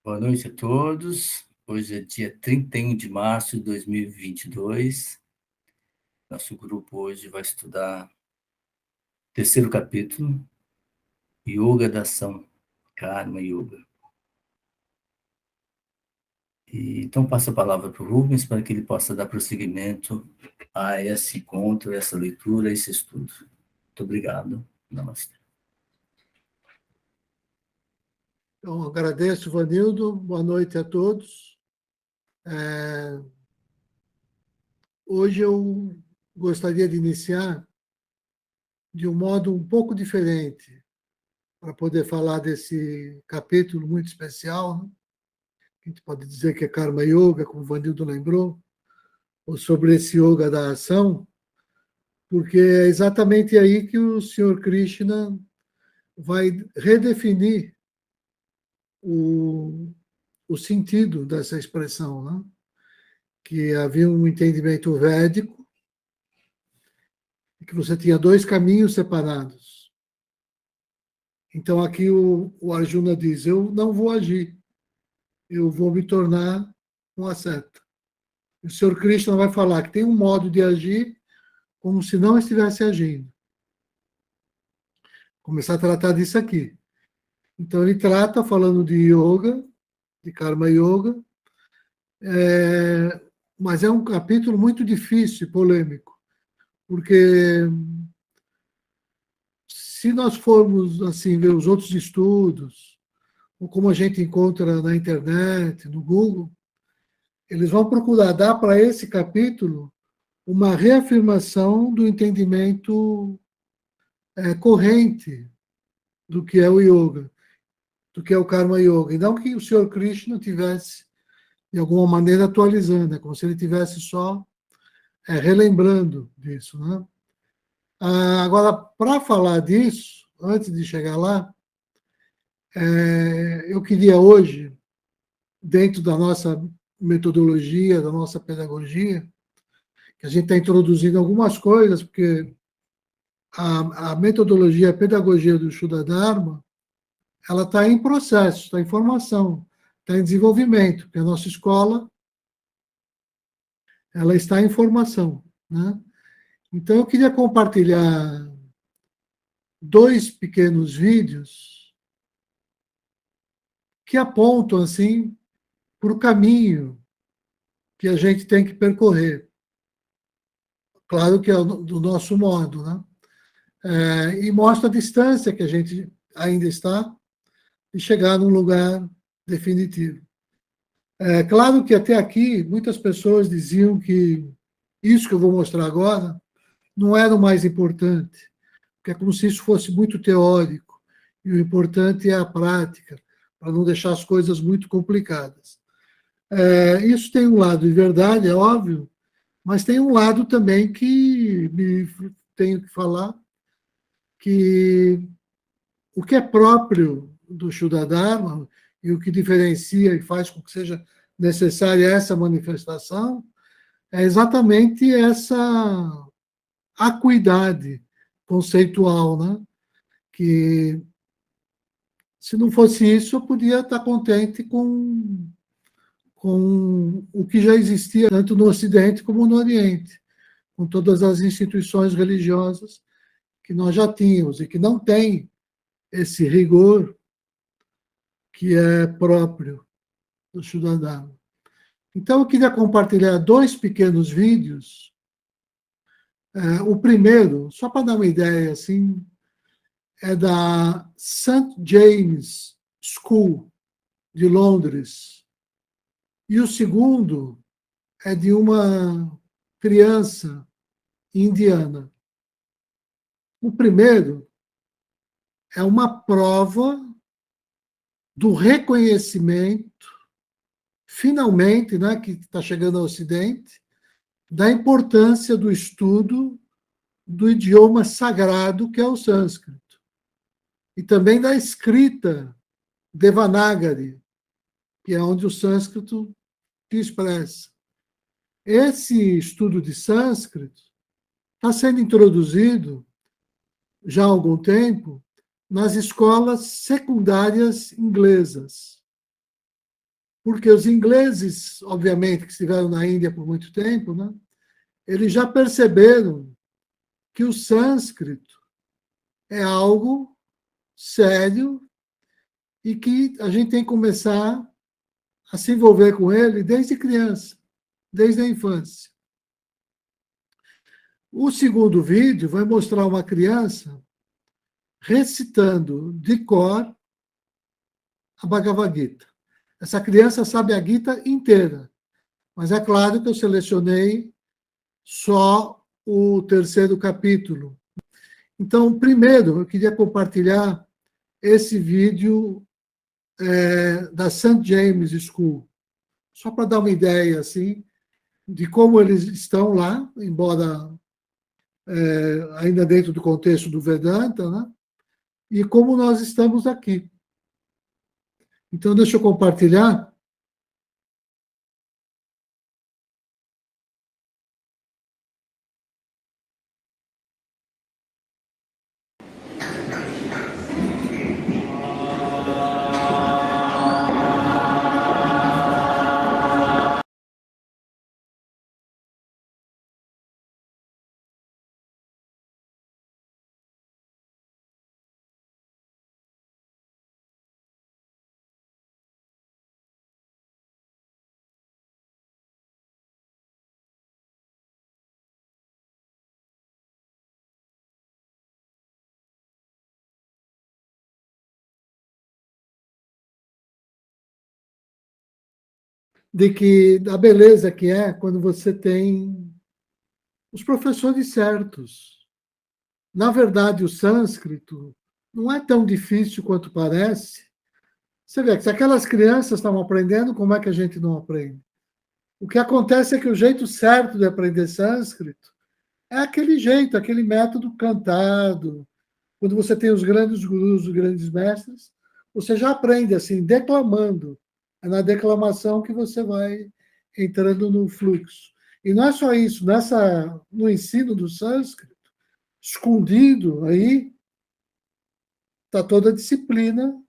Boa noite a todos. Hoje é dia 31 de março de 2022. Nosso grupo hoje vai estudar o terceiro capítulo, Yoga da Ação, Karma Yoga. Então, passo a palavra para o Rubens para que ele possa dar prosseguimento a esse encontro, essa leitura, esse estudo. Muito obrigado. Namastê. Então, agradeço, Vanildo. Boa noite a todos. Hoje eu gostaria de iniciar de um modo um pouco diferente, para poder falar desse capítulo muito especial, né? A gente pode dizer que é Karma Yoga, como o Vanildo lembrou, ou sobre esse Yoga da ação, porque é exatamente aí que o Senhor Krishna vai redefinir o sentido dessa expressão, né? Que havia um entendimento védico, que você tinha dois caminhos separados. Então aqui o Arjuna diz, eu não vou agir, eu vou me tornar um asceta. O Senhor Krishna vai falar que tem um modo de agir como se não estivesse agindo. Começar a tratar disso aqui. Então ele trata falando de yoga, de karma yoga, mas é um capítulo muito difícil, polêmico, porque se nós formos assim ver os outros estudos, ou como a gente encontra na internet, no Google, eles vão procurar dar para esse capítulo uma reafirmação do entendimento corrente do que é o yoga, do que é o karma yoga. E não que o Senhor Krishna tivesse, de alguma maneira, atualizando, é como se ele tivesse só relembrando disso, né? Agora, para falar disso, antes de chegar lá, eu queria hoje, dentro da nossa metodologia, da nossa pedagogia, que a gente está introduzindo algumas coisas, porque a metodologia, a pedagogia do Shuddha Dharma, ela está em processo, está em formação, está em desenvolvimento, porque a nossa escola ela está em formação, né? Então, eu queria compartilhar dois pequenos vídeos que apontam, assim, para o caminho que a gente tem que percorrer. Claro que é do nosso modo, né? E mostra a distância que a gente ainda está de chegar num lugar definitivo. É claro que até aqui muitas pessoas diziam que isso que eu vou mostrar agora não era o mais importante, porque é como se isso fosse muito teórico, e o importante é a prática, para não deixar as coisas muito complicadas. Isso tem um lado de verdade, é óbvio, mas tem um lado também que me tenho que falar, que o que é próprio do Shuddha Dharma e o que diferencia e faz com que seja necessária essa manifestação é exatamente essa acuidade conceitual, né? Que se não fosse isso, eu podia estar contente com o que já existia tanto no Ocidente como no Oriente, com todas as instituições religiosas que nós já tínhamos e que não têm esse rigor que é próprio do Shuddha Dharma. Então, eu queria compartilhar dois pequenos vídeos. O primeiro, só para dar uma ideia, assim, é da St. James School, de Londres. E o segundo é de uma criança indiana. O primeiro é uma prova do reconhecimento, finalmente, né, que está chegando ao Ocidente, da importância do estudo do idioma sagrado que é o sânscrito. E também da escrita Devanagari, que é onde o sânscrito se expressa. Esse estudo de sânscrito está sendo introduzido já há algum tempo nas escolas secundárias inglesas. porque os ingleses, obviamente, que estiveram na Índia por muito tempo, né, eles já perceberam que o sânscrito é algo sério e que a gente tem que começar a se envolver com ele desde criança, desde a infância. O segundo vídeo vai mostrar uma criança recitando de cor a Bhagavad Gita. Essa criança sabe a Gita inteira, mas é claro que eu selecionei só o terceiro capítulo. Então, primeiro, eu queria compartilhar esse vídeo da St. James School, só para dar uma ideia assim de como eles estão lá, embora ainda dentro do contexto do Vedanta, né? E como nós estamos aqui. Então, deixa eu compartilhar. De que da beleza que é quando você tem os professores certos. Na verdade, o sânscrito não é tão difícil quanto parece. Você vê que se aquelas crianças estavam aprendendo, como é que a gente não aprende? O que acontece é que o jeito certo de aprender sânscrito é aquele jeito, aquele método cantado. Quando você tem os grandes gurus, os grandes mestres, você já aprende assim, declamando. É na declamação que você vai entrando no fluxo. E não é só isso, no ensino do sânscrito, escondido aí, está toda a disciplina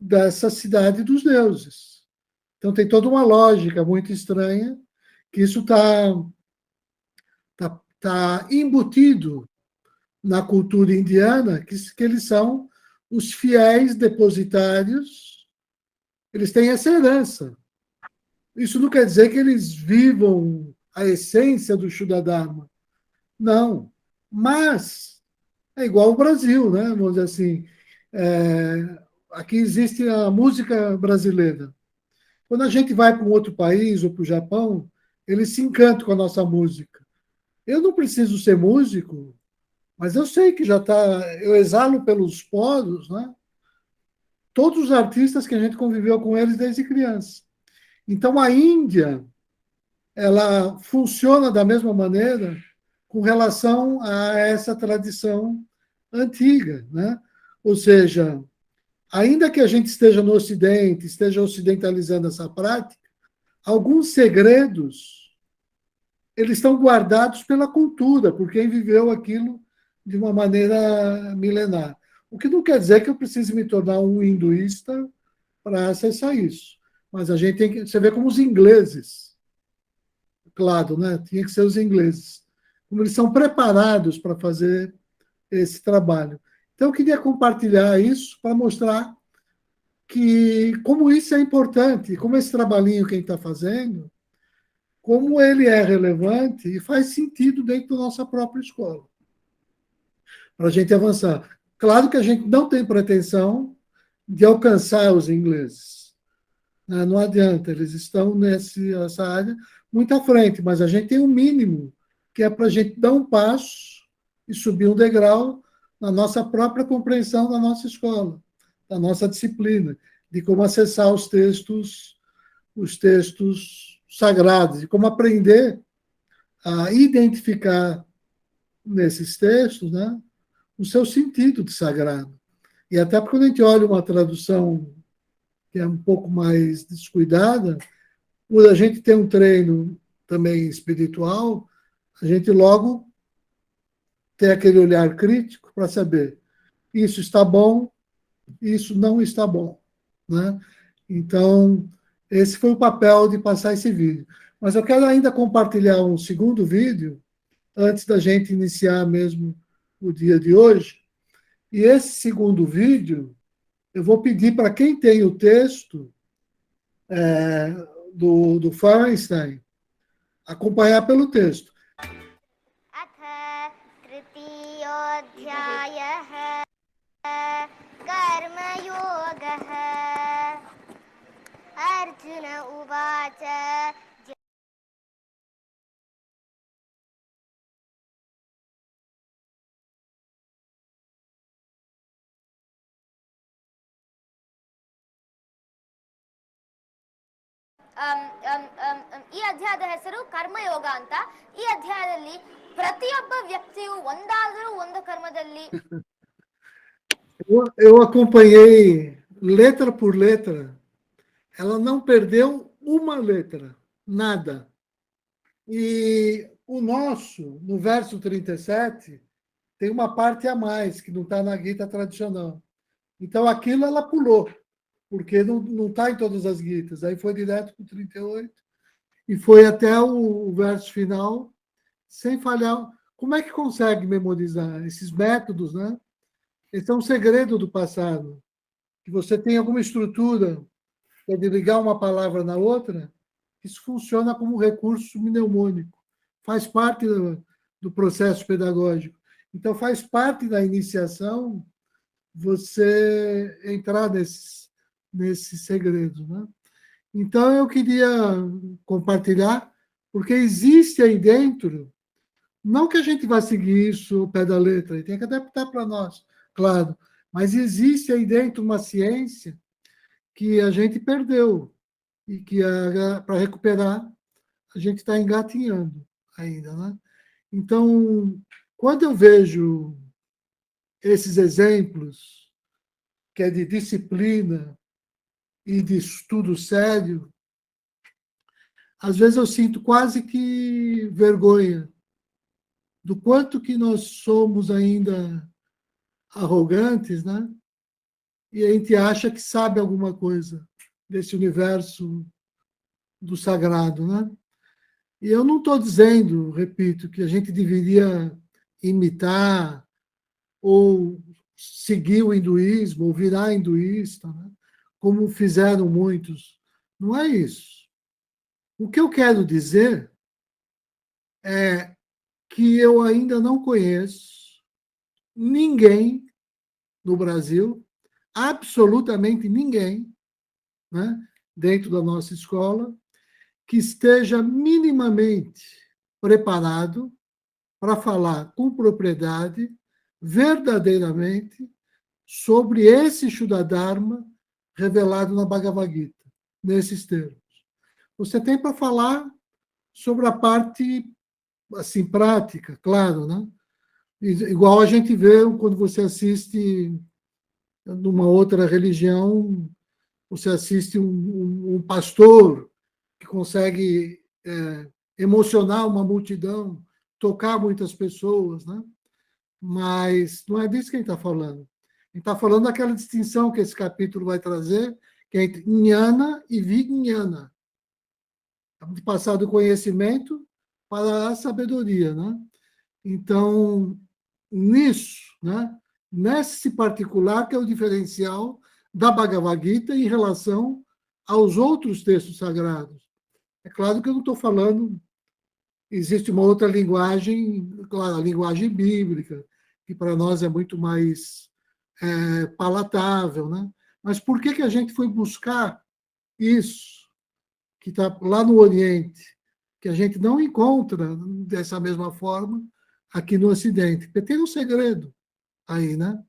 dessa cidade dos deuses. Então tem toda uma lógica muito estranha, que isso tá embutido na cultura indiana, que eles são os fiéis depositários, eles têm essa herança. Isso não quer dizer que eles vivam a essência do Shuddha Dharma. Não. Mas é igual ao Brasil, né? Vamos dizer assim. Aqui existe a música brasileira. Quando a gente vai para um outro país ou para o Japão, eles se encantam com a nossa música. Eu não preciso ser músico, mas eu sei que já está. Eu exalo pelos poros, né? Todos os artistas que a gente conviveu com eles desde criança. Então a Índia, ela funciona da mesma maneira com relação a essa tradição antiga, né? Ou seja, ainda que a gente esteja no Ocidente, esteja ocidentalizando essa prática, alguns segredos eles estão guardados pela cultura, por quem viveu aquilo de uma maneira milenar. O que não quer dizer que eu precise me tornar um hinduísta para acessar isso. Mas a gente tem que. Você vê como os ingleses, claro, né? Tinha que ser os ingleses. Como eles são preparados para fazer esse trabalho. Então, eu queria compartilhar isso para mostrar que como isso é importante, como esse trabalhinho que a gente está fazendo, como ele é relevante e faz sentido dentro da nossa própria escola, para a gente avançar. Claro que a gente não tem pretensão de alcançar os ingleses. Né? Não adianta, eles estão nessa área muito à frente, mas a gente tem um mínimo, que é para a gente dar um passo e subir um degrau na nossa própria compreensão da nossa escola, da nossa disciplina, de como acessar os textos sagrados, de como aprender a identificar nesses textos, né, o seu sentido de sagrado. E até porque quando a gente olha uma tradução que é um pouco mais descuidada, por a gente ter um treino também espiritual, a gente logo tem aquele olhar crítico para saber isso está bom, isso não está bom, né? Então, Esse foi o papel de passar esse vídeo. Mas eu quero ainda compartilhar um segundo vídeo, antes da gente iniciar mesmo o dia de hoje. E esse segundo vídeo, eu vou pedir para quem tem o texto do Feinstein, acompanhar pelo texto. अथ तृतीयोऽध्यायः कर्मयोगः अर्जुन उवाच ಈ ಅಧ್ಯಾಯದ ಹೆಸರು ಕರ್ಮಯೋಗ ಅಂತ. ಈ ಅಧ್ಯಾಯದಲ್ಲಿ ಪ್ರತಿಯೊಬ್ಬ ವ್ಯಕ್ತಿಯು ಒಂದಾದರೂ ಒಂದು ಕರ್ಮದಲ್ಲಿ Eu acompanhei letra por letra. Ela não perdeu uma letra, nada. E o nosso, no verso 37, tem uma parte a mais, que não está na Gita tradicional. Então, aquilo ela pulou, porque não está em todas as Gitas. Aí foi direto para o 38 e foi até o verso final, sem falhar. Como é que consegue memorizar esses métodos, né? Esse é um segredo do passado, que você tem alguma estrutura de ligar uma palavra na outra, isso funciona como um recurso mnemônico, faz parte do processo pedagógico. Então, faz parte da iniciação você entrar nesses segredos, né? Então, eu queria compartilhar, porque existe aí dentro, não que a gente vá seguir isso ao pé da letra, tem que adaptar para nós, claro, mas existe aí dentro uma ciência que a gente perdeu e que para recuperar a gente está engatinhando ainda, né? Então, quando eu vejo esses exemplos, que é de disciplina e de estudo sério, às vezes eu sinto quase que vergonha do quanto que nós somos ainda arrogantes, né? E a gente acha que sabe alguma coisa desse universo do sagrado, né? E eu não estou dizendo, repito, que a gente deveria imitar ou seguir o hinduísmo, ou virar hinduísta, né? Como fizeram muitos. Não é isso. O que eu quero dizer é que eu ainda não conheço ninguém no Brasil, absolutamente ninguém, né, dentro da nossa escola, que esteja minimamente preparado para falar com propriedade, verdadeiramente, sobre esse Shuddha-dharma revelado na Bhagavad Gita, nesses termos. Você tem para falar sobre a parte assim prática, claro, né? Igual a gente vê quando você assiste numa outra religião, você assiste um pastor que consegue emocionar uma multidão, tocar muitas pessoas, né? Mas não é disso que a gente está falando. A gente está falando daquela distinção que esse capítulo vai trazer, que é entre Jnana e Vijnana. De passar do conhecimento para a sabedoria, né? Então, nisso, né? Nesse particular que é o diferencial da Bhagavad Gita em relação aos outros textos sagrados. É claro que eu não estou falando, existe uma outra linguagem, claro, a linguagem bíblica, que para nós é muito mais palatável, né? Mas por que a gente foi buscar isso, que está lá no Oriente, que a gente não encontra dessa mesma forma aqui no Ocidente? Porque tem um segredo aí, né?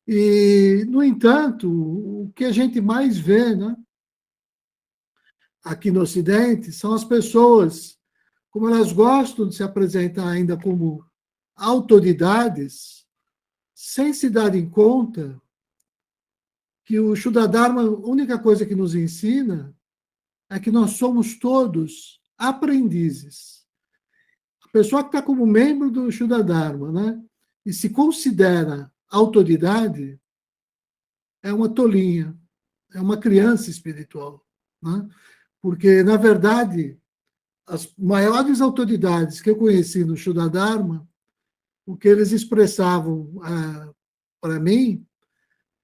E, no entanto, o que a gente mais vê, né, aqui no Ocidente são as pessoas, como elas gostam de se apresentar ainda como autoridades, sem se darem conta que o Shuddha-dharma, a única coisa que nos ensina é que nós somos todos aprendizes. A pessoa que está como membro do Shuddha-dharma, né, e se considera autoridade, é uma tolinha, é uma criança espiritual, né? Porque, na verdade, as maiores autoridades que eu conheci no Shuddha Dharma, o que eles expressavam para mim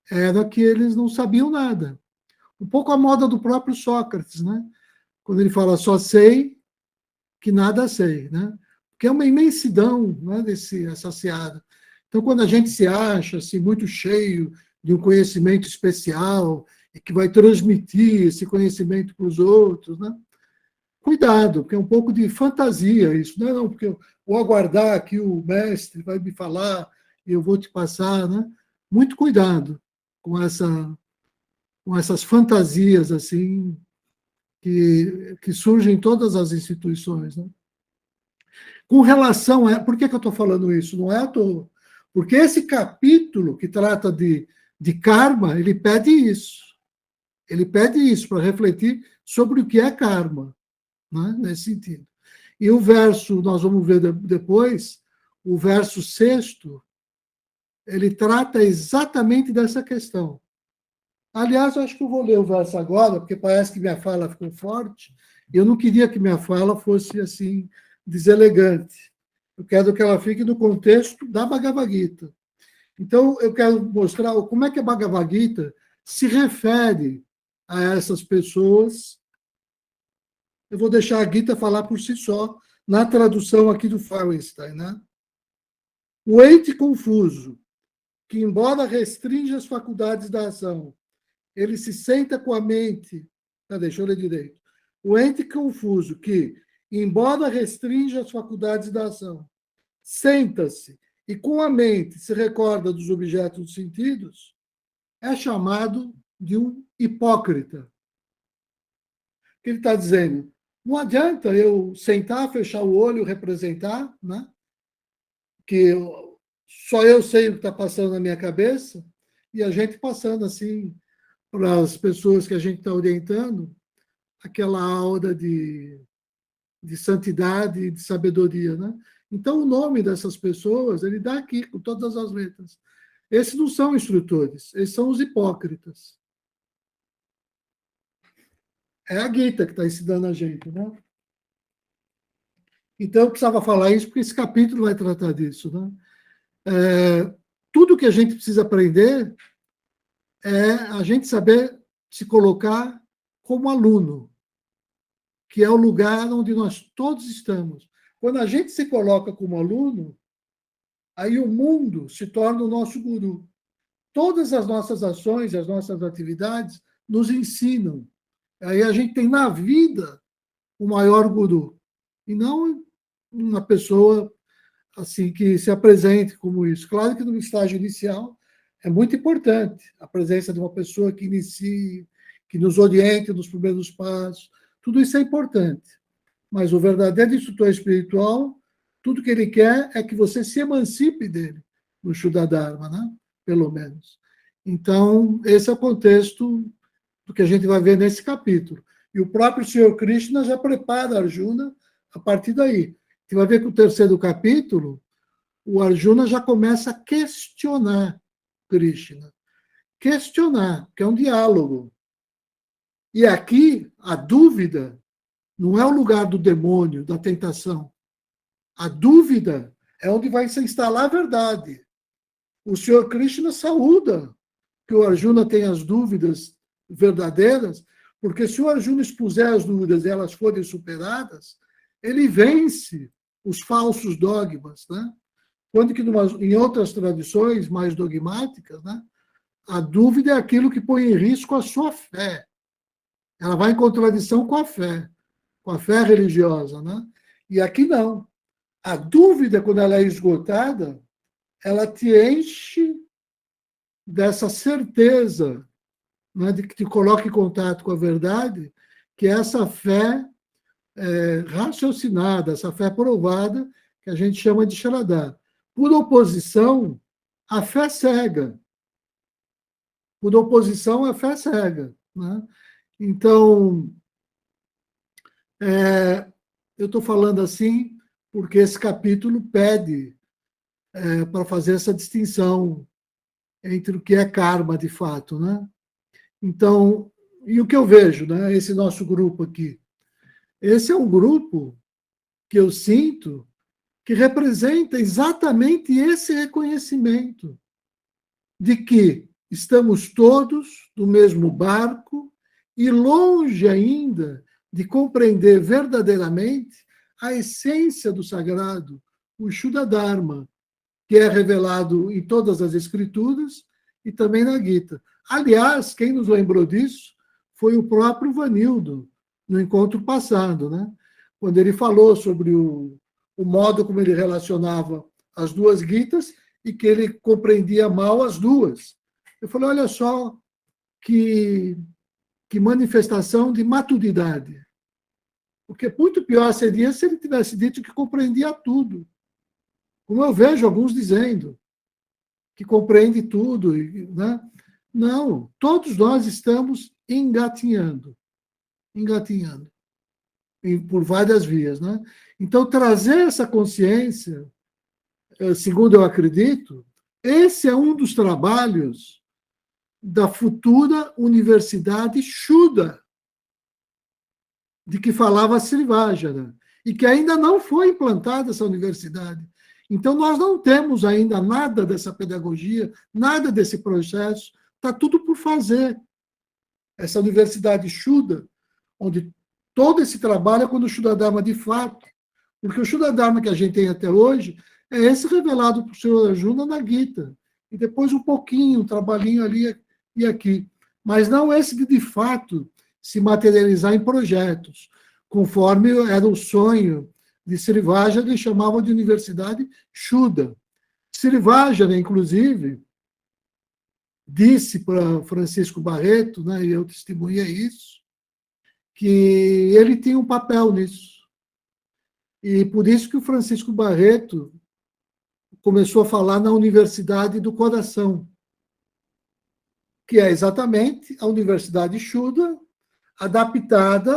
era que eles não sabiam nada. Um pouco a moda do próprio Sócrates, né? Quando ele fala só sei que nada sei, né? Porque é uma imensidão, né, desse saciado. Então, quando a gente se acha assim, muito cheio de um conhecimento especial e que vai transmitir esse conhecimento para os outros, né? Cuidado, porque é um pouco de fantasia isso, não é? Não, porque eu vou aguardar que o mestre vai me falar e eu vou te passar, né? Muito cuidado com essas fantasias assim que surgem em todas as instituições, né? Com relação a... Por que eu estou falando isso? Não é à toa. Porque esse capítulo que trata de karma, ele pede isso. Ele pede isso para refletir sobre o que é karma, né? Nesse sentido. E o verso, nós vamos ver depois, o verso 6º, ele trata exatamente dessa questão. Aliás, eu acho que eu vou ler o verso agora, porque parece que minha fala ficou forte. Eu não queria que minha fala fosse assim deselegante. Eu quero que ela fique no contexto da Bhagavad Gita. Então, eu quero mostrar como é que a Bhagavad Gita se refere a essas pessoas. Eu vou deixar a Gita falar por si só, na tradução aqui do Feinstein, né? O ente confuso, que embora restrinja as faculdades da ação, ele se senta com a mente... deixa eu ler direito. O ente confuso, que, embora restrinja as faculdades da ação, senta-se e com a mente se recorda dos objetos dos sentidos, é chamado de um hipócrita. O que ele está dizendo? Não adianta eu sentar, fechar o olho, representar, né? Que só eu sei o que está passando na minha cabeça, e a gente passando assim para as pessoas que a gente está orientando, aquela aura de santidade e de sabedoria, né? Então, o nome dessas pessoas, ele dá aqui, com todas as letras. Esses não são instrutores, esses são os hipócritas. É a Gita que está ensinando a gente, né? Então, eu precisava falar isso, porque esse capítulo vai tratar disso, né? Tudo que a gente precisa aprender é a gente saber se colocar como aluno, que é o lugar onde nós todos estamos. Quando a gente se coloca como aluno, aí o mundo se torna o nosso guru. Todas as nossas ações, as nossas atividades nos ensinam. Aí a gente tem na vida o maior guru, e não uma pessoa assim que se apresente como isso. Claro que no estágio inicial é muito importante a presença de uma pessoa que inicie, que nos oriente nos primeiros passos. Tudo isso é importante. Mas o verdadeiro instrutor espiritual, tudo que ele quer é que você se emancipe dele, no Shuddha Dharma, né? Pelo menos. Então, esse é o contexto do que a gente vai ver nesse capítulo. E o próprio Senhor Krishna já prepara Arjuna a partir daí. Você vai ver que o 3º capítulo, o Arjuna já começa a questionar Krishna. Questionar, que é um diálogo. E aqui, a dúvida não é o lugar do demônio, da tentação. A dúvida é onde vai se instalar a verdade. O Senhor Krishna saúda que o Arjuna tenha as dúvidas verdadeiras, porque se o Arjuna expuser as dúvidas e elas forem superadas, ele vence os falsos dogmas, né? Quando que em outras tradições mais dogmáticas, né, a dúvida é aquilo que põe em risco a sua fé. Ela vai em contradição com a fé religiosa, né? E aqui não. A dúvida, quando ela é esgotada, ela te enche dessa certeza, né, de que te coloca em contato com a verdade, que é essa fé raciocinada, essa fé provada, que a gente chama de Shraddha. Por oposição, a fé cega. Por oposição, a fé cega, né? Então, eu estou falando assim porque esse capítulo pede para fazer essa distinção entre o que é karma, de fato, né? Então, E o que eu vejo, né? Esse nosso grupo aqui. Esse é um grupo que eu sinto que representa exatamente esse reconhecimento de que estamos todos no mesmo barco e longe ainda de compreender verdadeiramente a essência do sagrado, o Shuddha Dharma, que é revelado em todas as escrituras e também na Gita. Aliás, quem nos lembrou disso foi o próprio Vanildo, no encontro passado, né? Quando ele falou sobre o modo como ele relacionava as duas Gitas e que ele compreendia mal as duas. Eu falei, olha só que manifestação de maturidade. Porque muito pior seria se ele tivesse dito que compreendia tudo. Como eu vejo alguns dizendo, que compreende tudo, né? Não, todos nós estamos engatinhando, por várias vias, né? Então, trazer essa consciência, segundo eu acredito, esse é um dos trabalhos da futura Universidade Shuddha, de que falava Srivajana, e que ainda não foi implantada essa universidade. Então, nós não temos ainda nada dessa pedagogia, nada desse processo, está tudo por fazer. Essa universidade Shuddha, onde todo esse trabalho é quando o Shuddha Dharma de fato, porque o Shuddha Dharma que a gente tem até hoje é esse revelado por Sr. Arjuna na Gita, e depois um pouquinho, um trabalhinho ali e aqui, mas não esse de fato se materializar em projetos, conforme era o sonho de Srivajana, eles chamavam de Universidade Shuddha. Srivajana, inclusive, disse para Francisco Barreto, né, e eu testemunhei isso, que ele tinha um papel nisso. E por isso que o Francisco Barreto começou a falar na Universidade do Coração, que é exatamente a Universidade Shuddha, adaptada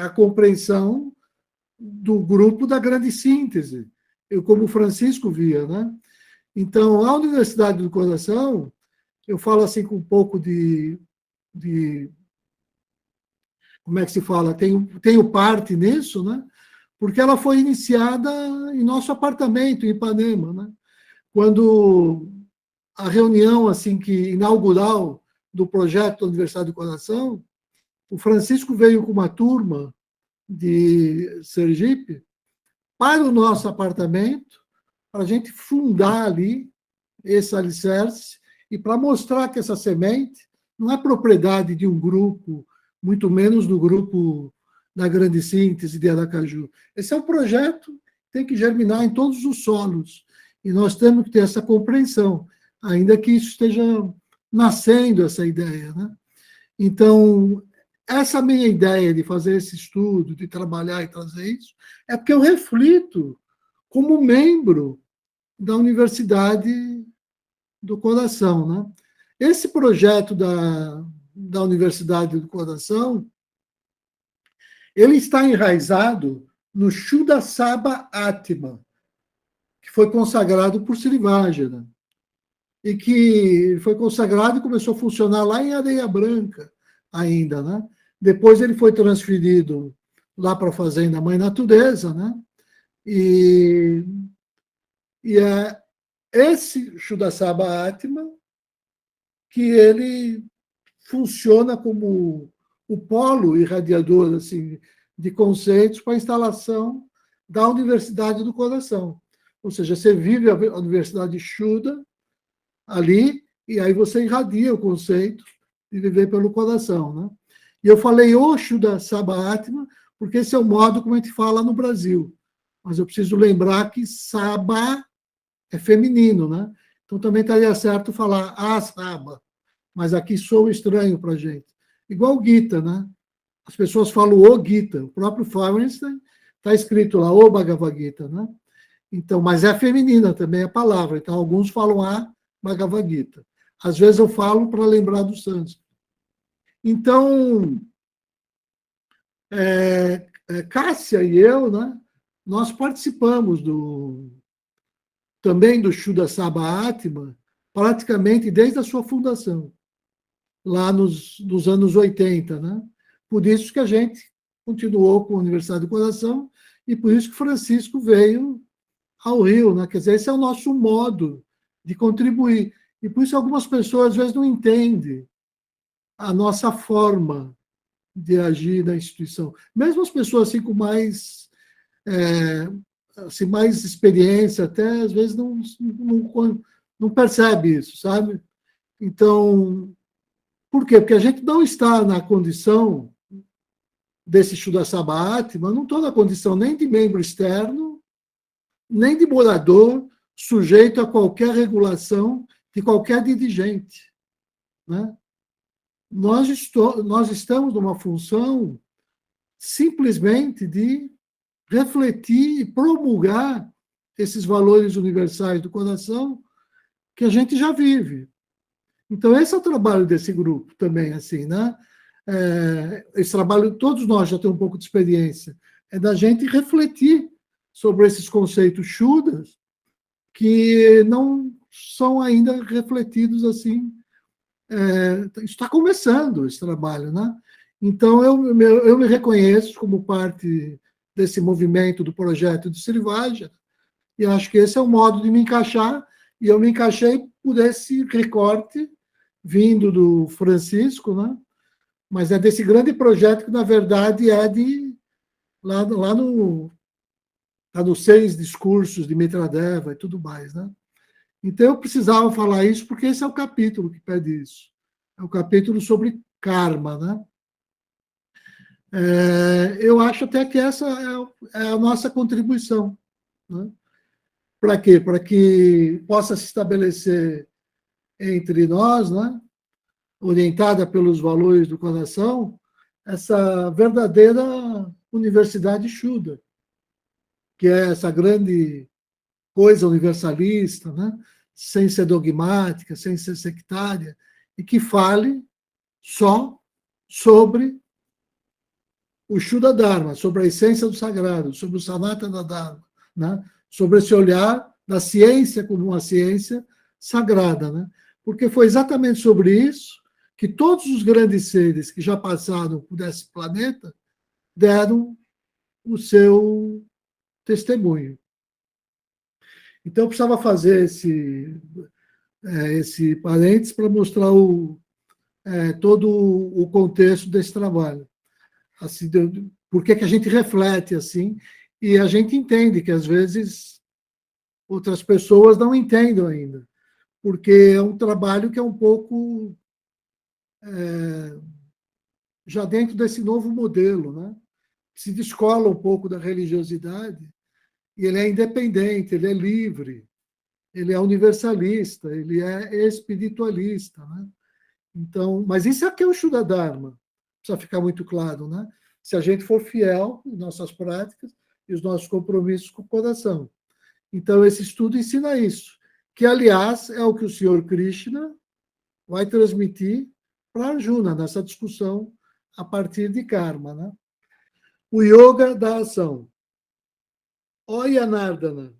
à compreensão do grupo da grande síntese, como o Francisco via, né? Então, a Universidade do Coração, eu falo assim com um pouco de como é que se fala? Tenho parte nisso, né? Porque ela foi iniciada em nosso apartamento, em Ipanema, né? Quando a reunião assim que inaugural do projeto da Universidade do Coração, o Francisco veio com uma turma de Sergipe para o nosso apartamento, para a gente fundar ali esse alicerce e para mostrar que essa semente não é propriedade de um grupo, muito menos do grupo da Grande Síntese de Aracaju. Esse é um projeto que tem que germinar em todos os solos e nós temos que ter essa compreensão, ainda que isso esteja nascendo, essa ideia, né? Então, essa minha ideia de fazer esse estudo, de trabalhar e trazer isso, é porque eu reflito como membro da Universidade do Coração, né? Esse projeto da Universidade do Coração, ele está enraizado no Shuddha Sabha Atma, que foi consagrado por Srivajana, e que foi consagrado e começou a funcionar lá em Areia Branca ainda, né? Depois ele foi transferido lá para a Fazenda Mãe Natureza, né? E é esse Shuddha Sabha Atma que ele funciona como o polo irradiador assim, de conceitos para a instalação da Universidade do Coração. Ou seja, você vive a Universidade Shuddha ali, e aí você irradia o conceito de viver pelo coração, né? E eu falei o Shuddha Sabha Atma, porque esse é o modo como a gente fala no Brasil. Mas eu preciso lembrar que Sabha é feminino, né? Então também estaria certo falar a Sabha, mas aqui sou estranho para a gente. Igual Gita, né? As pessoas falam o Gita, o próprio Feinstein está escrito lá, o Bhagavad Gita, né? Então, mas é feminina também a palavra, então alguns falam a Bhagavad Gita. Às vezes eu falo para lembrar do sânscrito. Então, Cássia e eu, né, nós participamos também do Shuddha Sabha Atma, praticamente desde a sua fundação. lá nos anos 80, né? Por isso que a gente continuou com a Universidade do Coração e por isso que Francisco veio ao Rio, né? Quer dizer, esse é o nosso modo de contribuir. E por isso algumas pessoas, às vezes, não entendem a nossa forma de agir na instituição. Mesmo as pessoas assim, com mais experiência, até às vezes não percebe isso, sabe? Então, por quê? Porque a gente não está na condição desse Shuddha Sabhat, mas não estou na condição nem de membro externo, nem de morador sujeito a qualquer regulação de qualquer dirigente, né? Nós estamos numa função simplesmente de refletir e promulgar esses valores universais do coração que a gente já vive. Então, esse é o trabalho desse grupo também, assim, né? Esse trabalho, todos nós já temos um pouco de experiência, é da gente refletir sobre esses conceitos Shuddhas que não são ainda refletidos assim. Está começando esse trabalho, né? Então, eu me reconheço como parte desse movimento do projeto de Srivaja, e acho que esse é o modo de me encaixar, e eu me encaixei por esse recorte vindo do Francisco, né? Mas é desse grande projeto que, na verdade, é lá nos 6 discursos de Mitradeva e tudo mais, né? Então, eu precisava falar isso porque esse é o capítulo que pede isso. É o capítulo sobre karma, né? Eu acho até que essa é a nossa contribuição, né? Para quê? Para que possa se estabelecer entre nós, né, orientada pelos valores do coração, essa verdadeira universidade Shuddha, que é essa grande coisa universalista, né, sem ser dogmática, sem ser sectária, e que fale só sobre o Shuddha Dharma, sobre a essência do sagrado, sobre o Sanatana Dharma, né? Sobre esse olhar da ciência como uma ciência sagrada, né? Porque foi exatamente sobre isso que todos os grandes seres que já passaram por esse planeta deram o seu testemunho. Então, eu precisava fazer esse parênteses para mostrar todo o contexto desse trabalho. Assim, por que a gente reflete assim, e a gente entende que, às vezes, outras pessoas não entendem ainda, porque é um trabalho que é um pouco já dentro desse novo modelo, né? Se descola um pouco da religiosidade, e ele é independente, ele é livre, ele é universalista, ele é espiritualista, né? Então, mas isso aqui é o Shuddha Dharma, precisa ficar muito claro, né? Se a gente for fiel em nossas práticas e os nossos compromissos com o coração. Então, esse estudo ensina isso, que, aliás, é o que o Senhor Krishna vai transmitir para Arjuna nessa discussão a partir de karma, né? O yoga da ação. Ó Yanardana,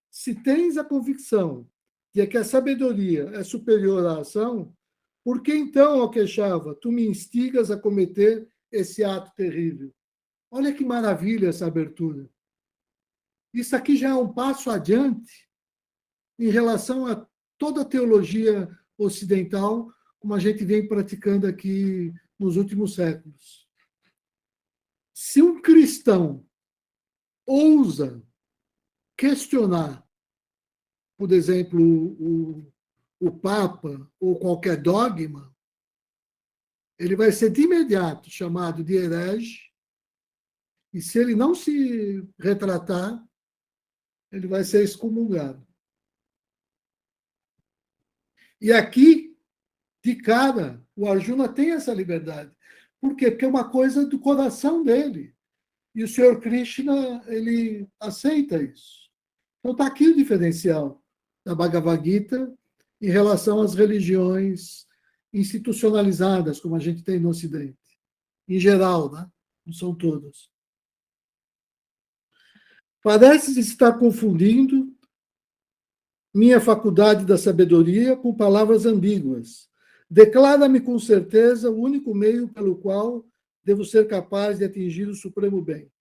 se tens a convicção de que a sabedoria é superior à ação, por que então, ó Queixava, tu me instigas a cometer esse ato terrível? Olha que maravilha essa abertura. Isso aqui já é um passo adiante em relação a toda a teologia ocidental, como a gente vem praticando aqui nos últimos séculos. Se um cristão ousa questionar, por exemplo, o Papa ou qualquer dogma, ele vai ser de imediato chamado de herege, e se ele não se retratar, ele vai ser excomungado. E aqui, de cara, o Arjuna tem essa liberdade. Por quê? Porque é uma coisa do coração dele. E o Senhor Krishna, ele aceita isso. Então está aqui o diferencial da Bhagavad Gita em relação às religiões institucionalizadas, como a gente tem no Ocidente. Em geral, né? Não são todas. Pareces estar confundindo minha faculdade da sabedoria com palavras ambíguas, Declara-me com certeza o único meio pelo qual devo ser capaz de atingir o supremo bem.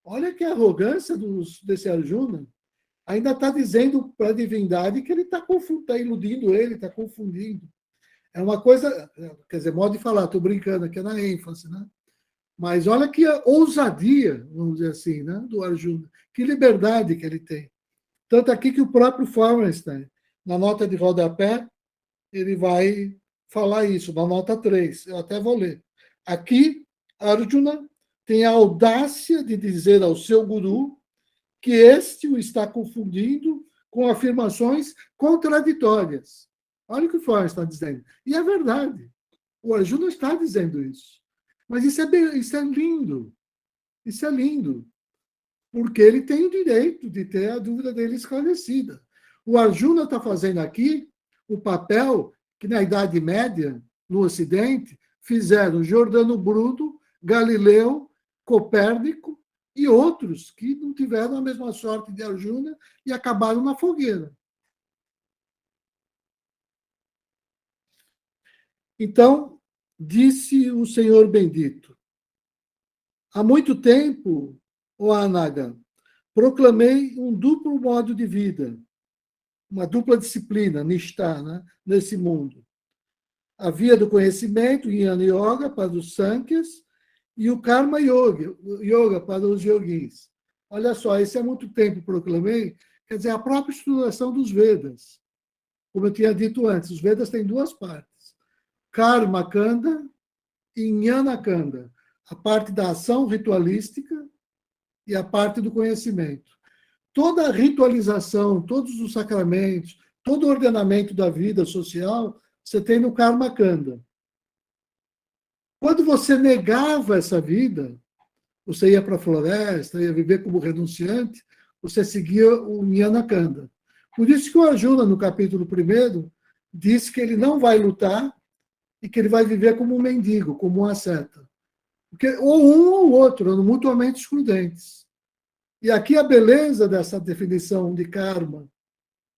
Olha que arrogância desse Arjuna. Ainda está dizendo para a divindade que ele está iludindo ele, está confundindo. É uma coisa, quer dizer, modo de falar, estou brincando aqui, é na ênfase, né? Mas olha que ousadia, vamos dizer assim, né, do Arjuna. Que liberdade que ele tem. Tanto aqui que o próprio Falkenstein, na nota de rodapé, ele vai falar isso, na nota 3. Eu até vou ler. Aqui, Arjuna tem a audácia de dizer ao seu guru que este o está confundindo com afirmações contraditórias. Olha o que o Falkenstein está dizendo. E é verdade. O Arjuna está dizendo isso. Mas isso é lindo. Isso é lindo. Porque ele tem o direito de ter a dúvida dele esclarecida. O Arjuna está fazendo aqui o papel que na Idade Média, no Ocidente, fizeram Giordano Bruno, Galileu, Copérnico e outros que não tiveram a mesma sorte de Arjuna e acabaram na fogueira. Então, disse o Senhor bendito, há muito tempo, ó Anaga, proclamei um duplo modo de vida, uma dupla disciplina, Nishtha, né, nesse mundo. A via do conhecimento, Jnana Yoga, para os Sankhas, e o Karma Yoga para os Yogis. Olha só, esse há muito tempo proclamei, quer dizer, a própria estruturação dos Vedas. Como eu tinha dito antes, os Vedas têm duas partes. Karma Kanda e Jnana Kanda. A parte da ação ritualística e a parte do conhecimento. Toda a ritualização, todos os sacramentos, todo o ordenamento da vida social, você tem no Karma Kanda. Quando você negava essa vida, você ia para a floresta, ia viver como renunciante, você seguia o Jnana Kanda. Por isso que o Arjuna, no capítulo 1, disse que ele não vai lutar e que ele vai viver como um mendigo, como um asceta. Porque, ou um ou outro, eram mutuamente excludentes. E aqui a beleza dessa definição de karma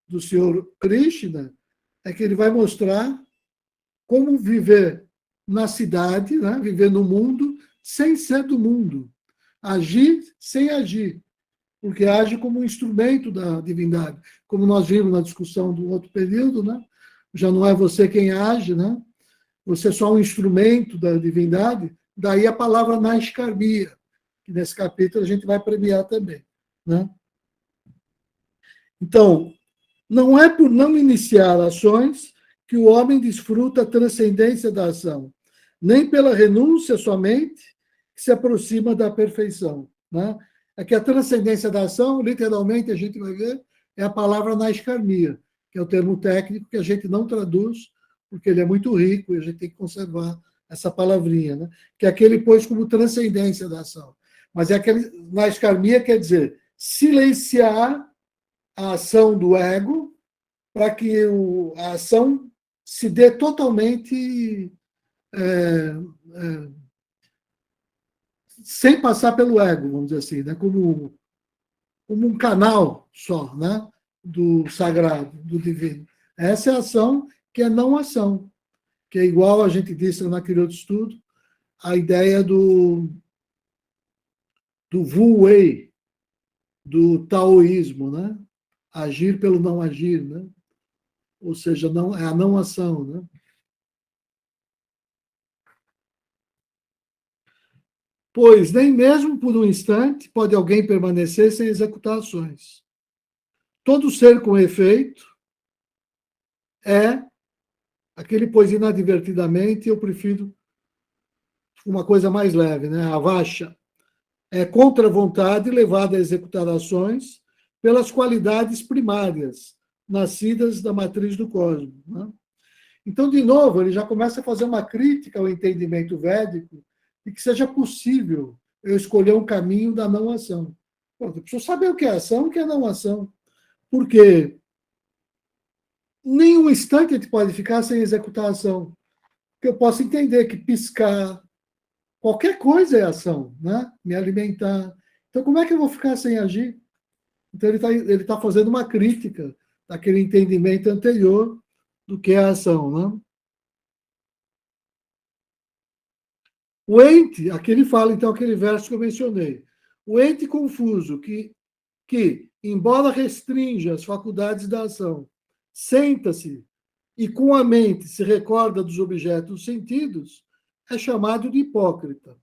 do Senhor Krishna é que ele vai mostrar como viver na cidade, né? Viver no mundo, sem ser do mundo. Agir sem agir, porque age como um instrumento da divindade. Como nós vimos na discussão do outro período, né? Já não é você quem age, né? Você é só um instrumento da divindade, daí a palavra Naiskarmia, que nesse capítulo a gente vai premiar também. Né? Então, não é por não iniciar ações que o homem desfruta a transcendência da ação, nem pela renúncia somente que se aproxima da perfeição. Né? É que a transcendência da ação, literalmente, a gente vai ver, é a palavra Naiskarmia, que é o termo técnico que a gente não traduz, porque ele é muito rico e a gente tem que conservar essa palavrinha, né? Que é aquele pôs como transcendência da ação. Mas é aquele, Naiskarmia quer dizer silenciar a ação do ego para que a ação se dê totalmente sem passar pelo ego, vamos dizer assim, né? Como um canal só, né? Do sagrado, do divino. Essa é a ação que é não ação, que é igual a gente disse naquele outro estudo, a ideia do Wu Wei, do taoísmo, né? Agir pelo não agir, né? Ou seja, não, é a não ação, né? Pois nem mesmo por um instante pode alguém permanecer sem executar ações. Todo ser com efeito é aquele, pois inadvertidamente, eu prefiro uma coisa mais leve, né? A vacha é contra a vontade levada a executar ações pelas qualidades primárias, nascidas da matriz do cosmos. Né? Então, de novo, ele já começa a fazer uma crítica ao entendimento védico de que seja possível eu escolher um caminho da não ação. Eu preciso saber o que é ação e o que é não ação. Porque nenhum instante a gente pode ficar sem executar a ação. Porque eu posso entender que piscar, qualquer coisa é ação, né? Me alimentar. Então, como é que eu vou ficar sem agir? Então, ele tá fazendo uma crítica daquele entendimento anterior do que é a ação. Né? O ente, aqui ele fala, então, aquele verso que eu mencionei. O ente confuso, que embora restrinja as faculdades da ação, senta-se e com a mente se recorda dos objetos dos sentidos, é chamado de hipócrita.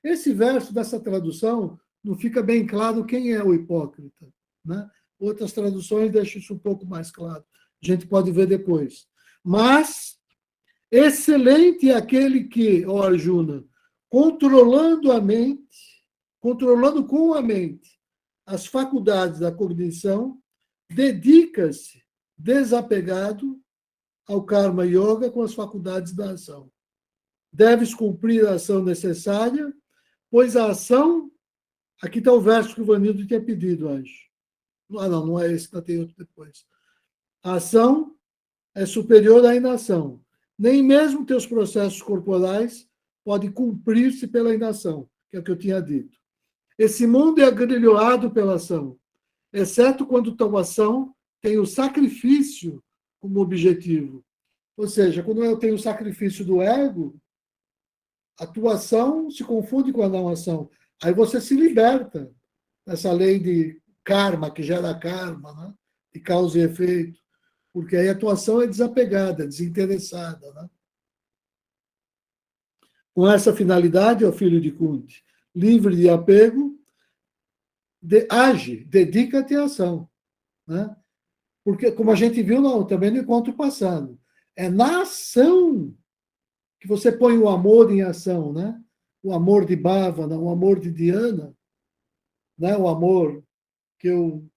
Esse verso dessa tradução não fica bem claro quem é o hipócrita, né? Outras traduções deixam isso um pouco mais claro. A gente pode ver depois. Mas excelente é aquele que, ó Arjuna, controlando a mente, controlando com a mente as faculdades da cognição, dedica-se desapegado ao karma yoga com as faculdades da ação. Deves cumprir a ação necessária, pois a ação... Aqui está o verso que o Vanildo tinha pedido, anjo. Ah, não, não é esse, tem outro depois. A ação é superior à inação. Nem mesmo teus processos corporais podem cumprir-se pela inação, que é o que eu tinha dito. Esse mundo é agrilhoado pela ação, exceto quando tua ação tem o sacrifício como objetivo. Ou seja, quando eu tenho o sacrifício do ego, a tua ação se confunde com a não ação. Aí você se liberta dessa lei de karma, que gera karma, né? De causa e efeito. Porque aí a tua ação é desapegada, desinteressada. Né? Com essa finalidade, ó filho de Kunti, livre de apego, age, dedica-te à ação. Né? Porque, como a gente viu também no encontro passado, é na ação que você põe o amor em ação, né? O amor de Bhavana, o amor de Dhyana, né? O amor que eu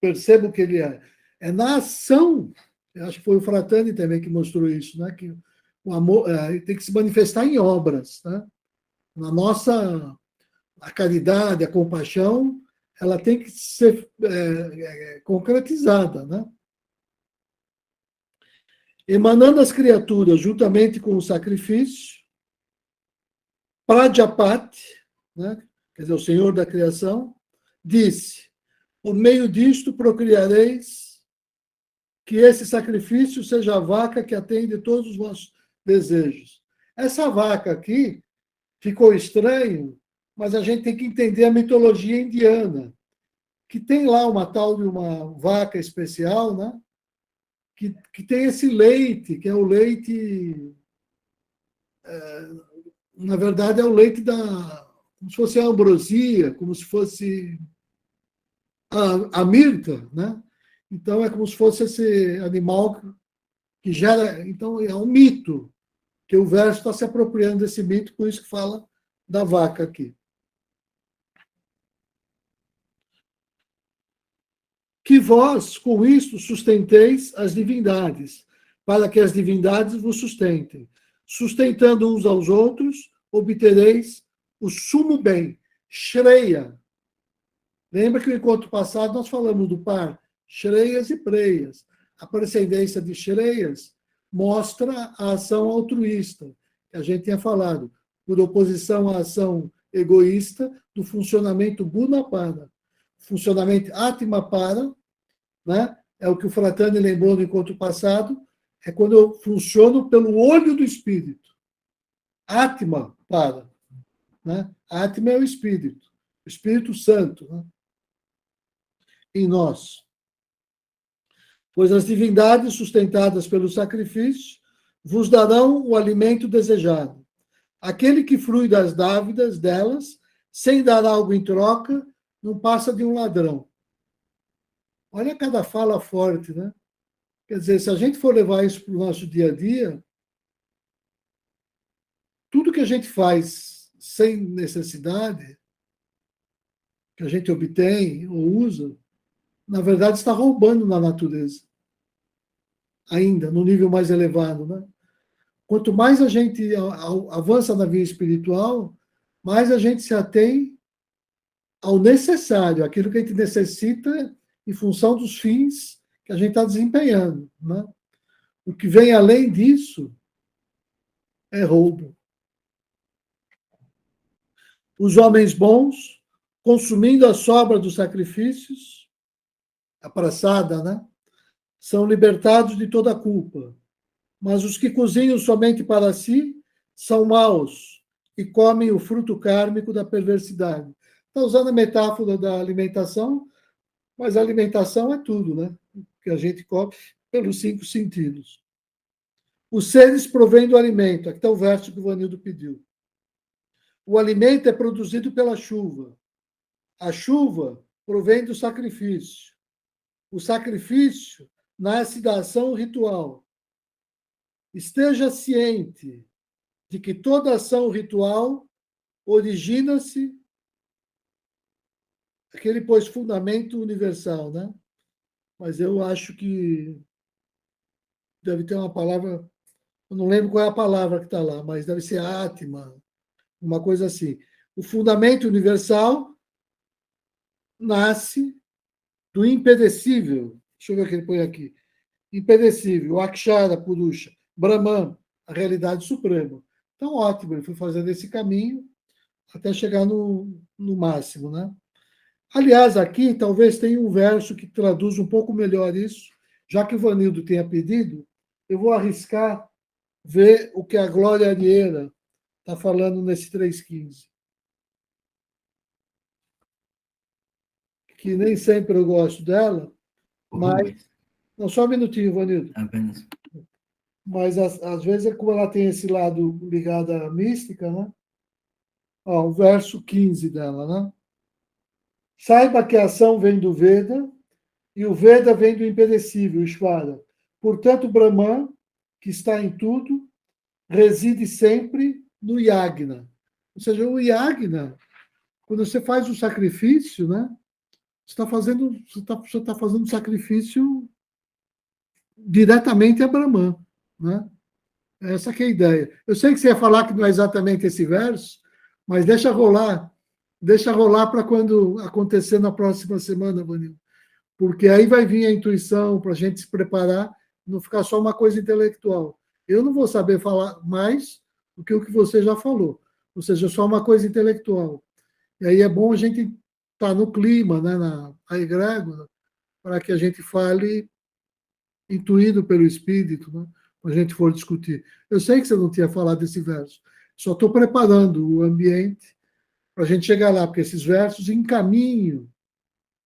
percebo que ele é. É na ação, eu acho que foi o Fratani também que mostrou isso, né? Que o amor tem que se manifestar em obras. Né? Na nossa, a caridade, a compaixão, ela tem que ser concretizada. Né? Emanando as criaturas juntamente com o sacrifício, Prajapati, né? Quer dizer, o Senhor da criação, disse: por meio disto procriareis que esse sacrifício seja a vaca que atende todos os vossos desejos. Essa vaca aqui ficou estranho, mas a gente tem que entender a mitologia indiana, que tem lá uma tal de uma vaca especial, né? Que tem esse leite, que é o leite... na verdade, é o leite como se fosse a ambrosia, como se fosse a mirta, né? Então, é como se fosse esse animal que gera... Então, é um mito, que o verso está se apropriando desse mito, por isso que fala da vaca aqui. Que vós, com isto, sustenteis as divindades, para que as divindades vos sustentem. Sustentando uns aos outros, obtereis o sumo bem, Shreya. Lembra que no encontro passado nós falamos do par Shreyas e Preyas. A precedência de Shreyas mostra a ação altruísta, que a gente tinha falado, por oposição à ação egoísta do funcionamento Gunapara. Funcionamento Atmapara, né? É o que o Fratani lembrou no encontro passado, é quando eu funciono pelo olho do espírito. Atmapara. Né? Atma é o Espírito Santo, né? Em nós. Pois as divindades sustentadas pelo sacrifício vos darão o alimento desejado. Aquele que frui das dávidas delas, sem dar algo em troca, não passa de um ladrão. Olha cada fala forte, né? Quer dizer, se a gente for levar isso para o nosso dia a dia, tudo que a gente faz sem necessidade, que a gente obtém ou usa, na verdade está roubando na natureza. Ainda, no nível mais elevado, né? Quanto mais a gente avança na vida espiritual, mais a gente se atém ao necessário, aquilo que a gente necessita em função dos fins que a gente está desempenhando. Né? O que vem além disso é roubo. Os homens bons, consumindo a sobra dos sacrifícios, a praçada, né? São libertados de toda a culpa. Mas os que cozinham somente para si são maus e comem o fruto kármico da perversidade. Está usando a metáfora da alimentação, mas a alimentação é tudo, né? Que a gente come pelos 5 sentidos. Os seres provêm do alimento. Aqui está o verso que o Vanildo pediu. O alimento é produzido pela chuva. A chuva provém do sacrifício. O sacrifício nasce da ação ritual. Esteja ciente de que toda ação ritual origina-se aquele pois fundamento universal, né? Mas eu acho que deve ter uma palavra, eu não lembro qual é a palavra que está lá, mas deve ser Atma, uma coisa assim. O fundamento universal nasce do impedecível. Deixa eu ver o que ele põe aqui. Impedecível, o Akshara Purusha, Brahman, a realidade suprema. Então, ótimo, ele foi fazendo esse caminho até chegar no máximo, né? Aliás, aqui talvez tenha um verso que traduz um pouco melhor isso, já que o Vanildo tenha pedido, eu vou arriscar ver o que a Glória Arieira está falando nesse 3,15. Que nem sempre eu gosto dela, mas... Não, só um minutinho, Vanildo. Apenas. Mas, às vezes, como ela tem esse lado ligado à mística, né? Ó, o verso 15 dela, né? Saiba que a ação vem do Veda e o Veda vem do imperecível, Ishvara. Portanto, Brahman, que está em tudo, reside sempre no Yagna. Ou seja, o Yagna, quando você faz o sacrifício, né? Você está fazendo um sacrifício diretamente a Brahman, né? Essa que é a ideia. Eu sei que você ia falar que não é exatamente esse verso, mas deixa rolar para quando acontecer na próxima semana, Vanildo. Porque aí vai vir a intuição para a gente se preparar, não ficar só uma coisa intelectual. Eu não vou saber falar mais do que o que você já falou, ou seja, só uma coisa intelectual. E aí é bom a gente estar no clima, né, na egrégora, para que a gente fale intuído pelo Espírito, né, quando a gente for discutir. Eu sei que você não tinha falado desse verso, só estou preparando o ambiente para a gente chegar lá, porque esses versos encaminham,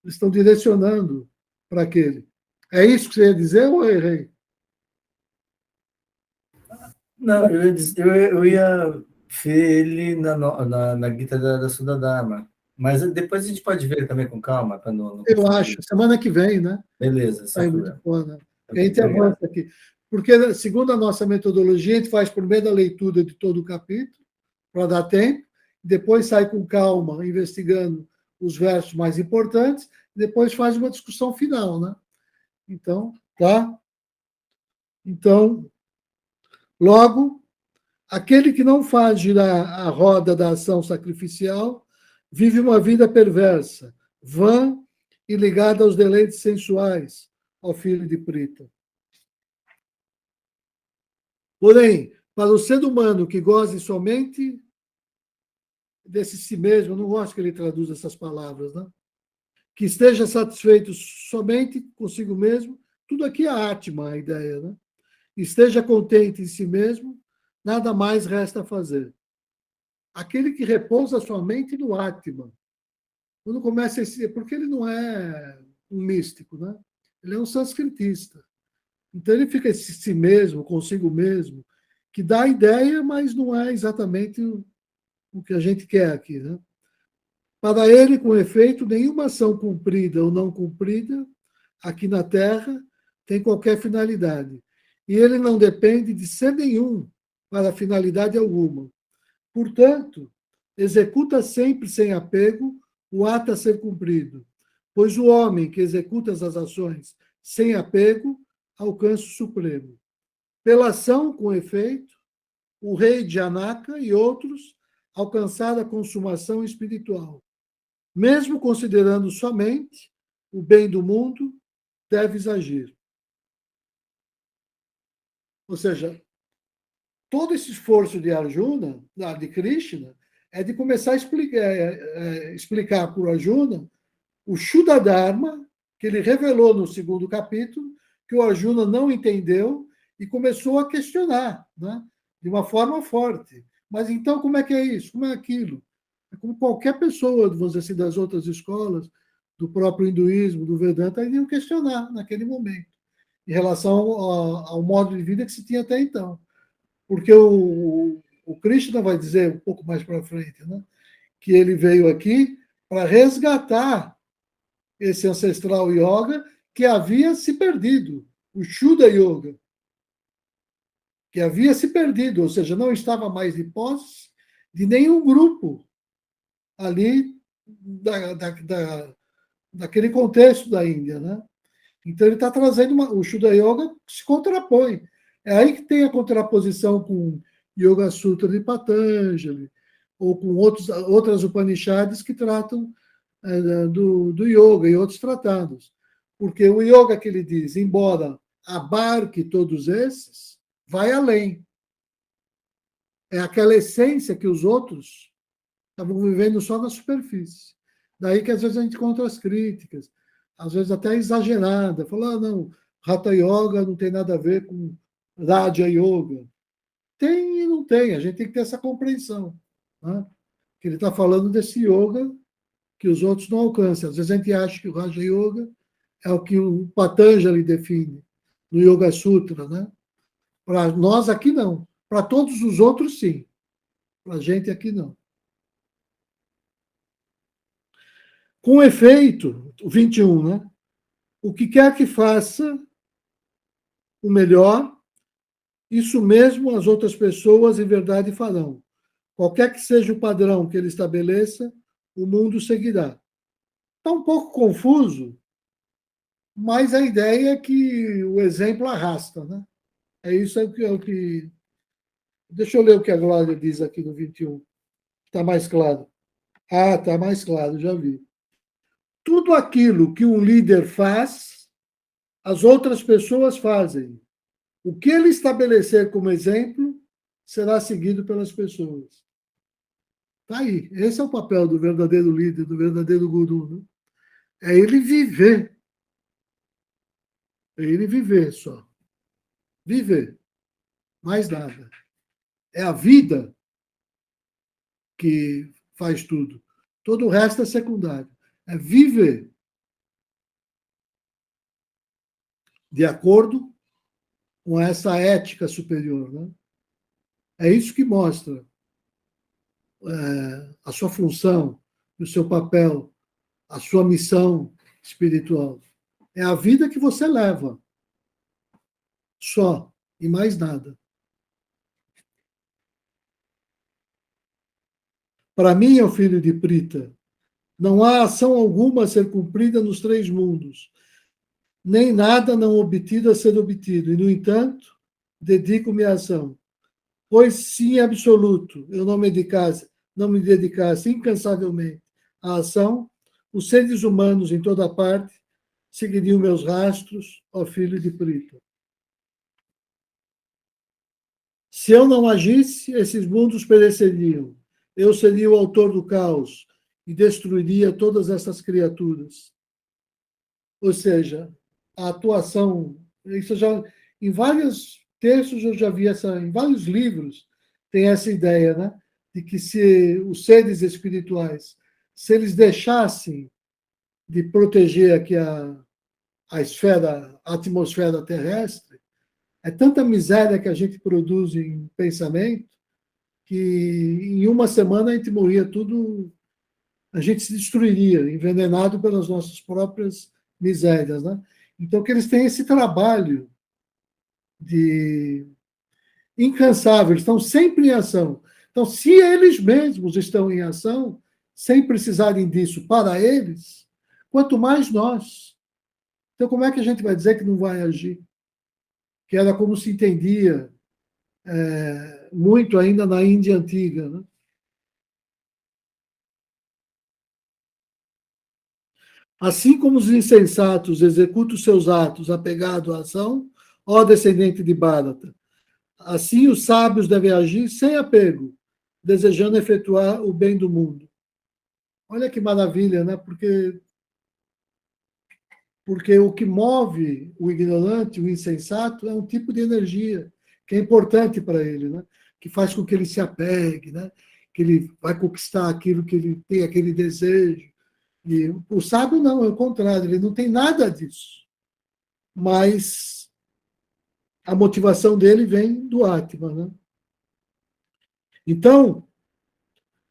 estão direcionando para aquele. É isso que você ia dizer ou eu errei? Não, eu ia ver ele na guitarra da Sudadharma. Mas depois a gente pode ver também com calma, para não Eu confundir. acho, semana que vem, né? Beleza, sem Sai muito problema. fora. A gente avança aqui. Porque, segundo a nossa metodologia, a gente faz por meio da leitura de todo o capítulo, para dar tempo, depois sai com calma, investigando os versos mais importantes, depois faz uma discussão final, né? Então, tá? Então, logo, aquele que não faz girar a roda da ação sacrificial vive uma vida perversa, vã e ligada aos deleites sensuais, ó filho de Prita. Porém, para o ser humano que goze somente desse si mesmo, eu não gosto que ele traduza essas palavras, né? Que esteja satisfeito somente consigo mesmo, tudo aqui é Atma, a ideia, né? Esteja contente em si mesmo, nada mais resta fazer. Aquele que repousa somente no Atma, quando começa esse, porque ele não é um místico, né? Ele é um sânscritista. Então ele fica em si mesmo, consigo mesmo, que dá a ideia, mas não é exatamente o que a gente quer aqui, né? Para ele, com efeito, nenhuma ação cumprida ou não cumprida aqui na Terra tem qualquer finalidade. E ele não depende de ser nenhum para finalidade alguma. Portanto, executa sempre sem apego o ato a ser cumprido, pois o homem que executa as ações sem apego alcança o supremo. Pela ação, com efeito, o rei de Janaka e outros alcançaram a consumação espiritual. Mesmo considerando somente o bem do mundo, deves agir. Ou seja, todo esse esforço de Arjuna, de Krishna, é de começar a explicar para o Arjuna o Shuddha Dharma, que ele revelou no segundo capítulo, que o Arjuna não entendeu e começou a questionar, né? de uma forma forte. Mas então, como é que é isso? Como é aquilo? É como qualquer pessoa, vamos dizer assim, das outras escolas, do próprio hinduísmo, do Vedanta, iriam questionar naquele momento, em relação ao modo de vida que se tinha até então. Porque o Krishna vai dizer um pouco mais para frente, né, que ele veio aqui para resgatar esse ancestral yoga que havia se perdido, o Shuddha Yoga, que havia se perdido, ou seja, não estava mais de posse de nenhum grupo ali daquele contexto da Índia, né? Então ele está trazendo o Shuddha Yoga se contrapõe. É aí que tem a contraposição com Yoga Sutra de Patanjali ou com outras Upanishads que tratam do yoga e outros tratados. Porque o yoga que ele diz, embora abarque todos esses, vai além. É aquela essência que os outros estavam vivendo só na superfície. Daí que às vezes a gente encontra as críticas, às vezes até exagerada, falar, não, Hatha Yoga não tem nada a ver com Raja Yoga. Tem e não tem, a gente tem que ter essa compreensão. Né? Que ele está falando desse yoga que os outros não alcançam. Às vezes a gente acha que o Raja Yoga é o que o Patanjali define no Yoga Sutra, né? Para nós aqui não. Para todos os outros, sim. Para a gente aqui não. Com efeito, o 21, né? O que quer que faça o melhor, isso mesmo as outras pessoas em verdade farão. Qualquer que seja o padrão que ele estabeleça, o mundo seguirá. Está um pouco confuso, mas a ideia é que o exemplo arrasta, né? É isso é o que. Deixa eu ler o que a Glória diz aqui no 21. Está mais claro. Ah, está mais claro, já vi. Tudo aquilo que um líder faz, as outras pessoas fazem. O que ele estabelecer como exemplo será seguido pelas pessoas. Está aí. Esse é o papel do verdadeiro líder, do verdadeiro guru. Né? É ele viver. É ele viver só. Viver. Mais nada. É a vida que faz tudo. Todo o resto é secundário. É viver de acordo com essa ética superior. Né? É isso que mostra a sua função, o seu papel, a sua missão espiritual. É a vida que você leva. Só. E mais nada. Para mim, ó filho de Prita, não há ação alguma a ser cumprida nos três mundos, nem nada não obtido a ser obtido. E, no entanto, dedico-me à ação. Pois, se em absoluto eu não me dedicasse incansavelmente à ação, os seres humanos em toda parte seguiriam meus rastros, ó filho de Prita. Se eu não agisse, esses mundos pereceriam. Eu seria o autor do caos e destruiria todas essas criaturas. Ou seja, a atuação, isso já em vários textos eu já vi em vários livros tem essa ideia, né, de que se os seres espirituais, se eles deixassem de proteger aqui a esfera, a atmosfera terrestre, é tanta miséria que a gente produz em pensamento que em uma semana a gente morria tudo, a gente se destruiria, envenenado pelas nossas próprias misérias, né? Então que eles têm esse trabalho de incansável, eles estão sempre em ação. Então, se eles mesmos estão em ação, sem precisarem disso para eles, quanto mais nós. Então, como é que a gente vai dizer que não vai agir? Que era como se entendia muito ainda na Índia antiga, né? Assim como os insensatos executam seus atos apegados à ação, ó descendente de Bharata, assim os sábios devem agir sem apego, desejando efetuar o bem do mundo. Olha que maravilha, né? Porque o que move o ignorante, o insensato, é um tipo de energia que é importante para ele, né? que faz com que ele se apegue, né? Que ele vai conquistar aquilo que ele tem, aquele desejo. E o sábio não, é o contrário, ele não tem nada disso. Mas a motivação dele vem do Atma, né? Então,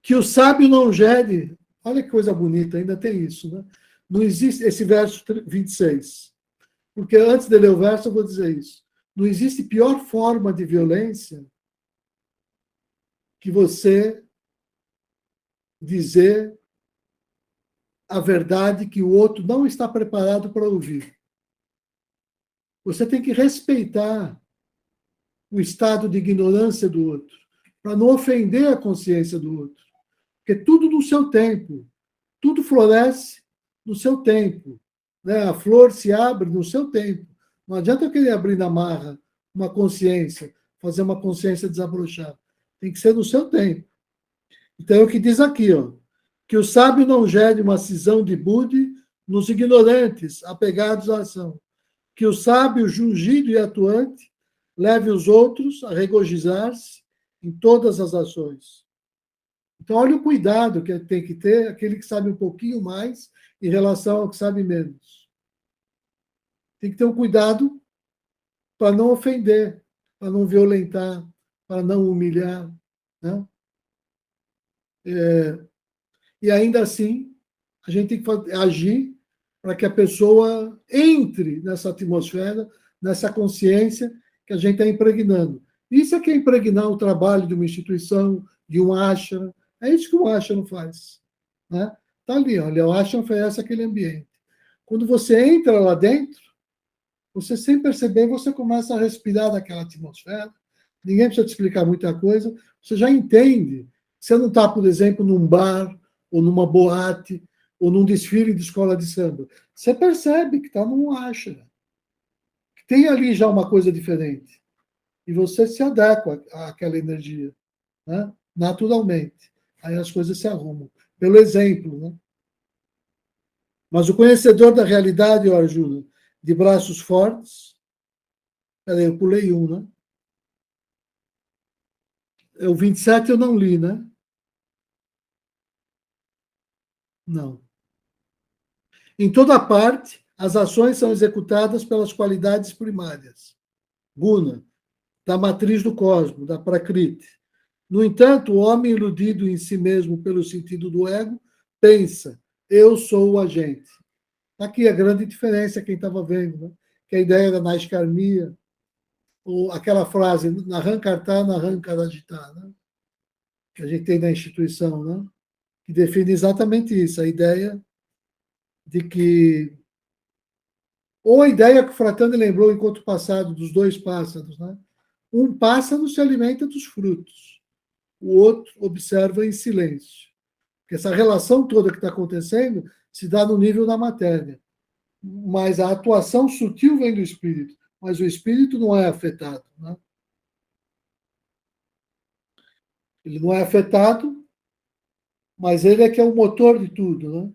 que o sábio não gere, olha que coisa bonita, ainda tem isso, né? Não existe esse verso 26. Porque antes de ler o verso, eu vou dizer isso. Não existe pior forma de violência que você dizer a verdade que o outro não está preparado para ouvir. Você tem que respeitar o estado de ignorância do outro, para não ofender a consciência do outro. Porque tudo no seu tempo, tudo floresce no seu tempo. Né? A flor se abre no seu tempo. Não adianta eu querer abrir na marra uma consciência, fazer uma consciência desabrochar. Tem que ser no seu tempo. Então é o que diz aqui, ó, que o sábio não gere uma cisão de bude nos ignorantes, apegados à ação. Que o sábio, jungido e atuante, leve os outros a regozijar-se em todas as ações. Então, olha o cuidado que tem que ter aquele que sabe um pouquinho mais em relação ao que sabe menos. Tem que ter um cuidado para não ofender, para não violentar, para não humilhar. Né? E ainda assim, a gente tem que agir para que a pessoa entre nessa atmosfera, nessa consciência que a gente está impregnando. Isso é que é impregnar o trabalho de uma instituição, de um ashram. É isso que o ashram faz. Né? Tá ali, olha, o ashram oferece aquele ambiente. Quando você entra lá dentro, você sem perceber, você começa a respirar daquela atmosfera. Ninguém precisa te explicar muita coisa. Você já entende. Você não está, por exemplo, num bar, ou numa boate, ou num desfile de escola de samba. Você percebe que está num ashram. Que tem ali já uma coisa diferente. E você se adequa àquela energia, né? Naturalmente. Aí as coisas se arrumam. Pelo exemplo. Né? Mas o conhecedor da realidade, ó, Arjuna, de braços fortes. Peraí, eu pulei um, né? O 27 eu não li, né? Não. Em toda parte, as ações são executadas pelas qualidades primárias. Guna, da matriz do cosmos, da Prakriti. No entanto, o homem iludido em si mesmo pelo sentido do ego pensa, eu sou o agente. Aqui a grande diferença, quem estava vendo, né? Que a ideia da Naiskarmia, ou aquela frase, Nahankarta, Nahankarajita, né? Que a gente tem na instituição, né? Que define exatamente isso, a ideia de que... Ou a ideia que o Fratani lembrou enquanto passado dos dois pássaros, né? Um pássaro se alimenta dos frutos, o outro observa em silêncio. Porque essa relação toda que está acontecendo se dá no nível da matéria. Mas a atuação sutil vem do espírito, mas o espírito não é afetado. Né? Ele não é afetado, mas ele é que é o motor de tudo. Né?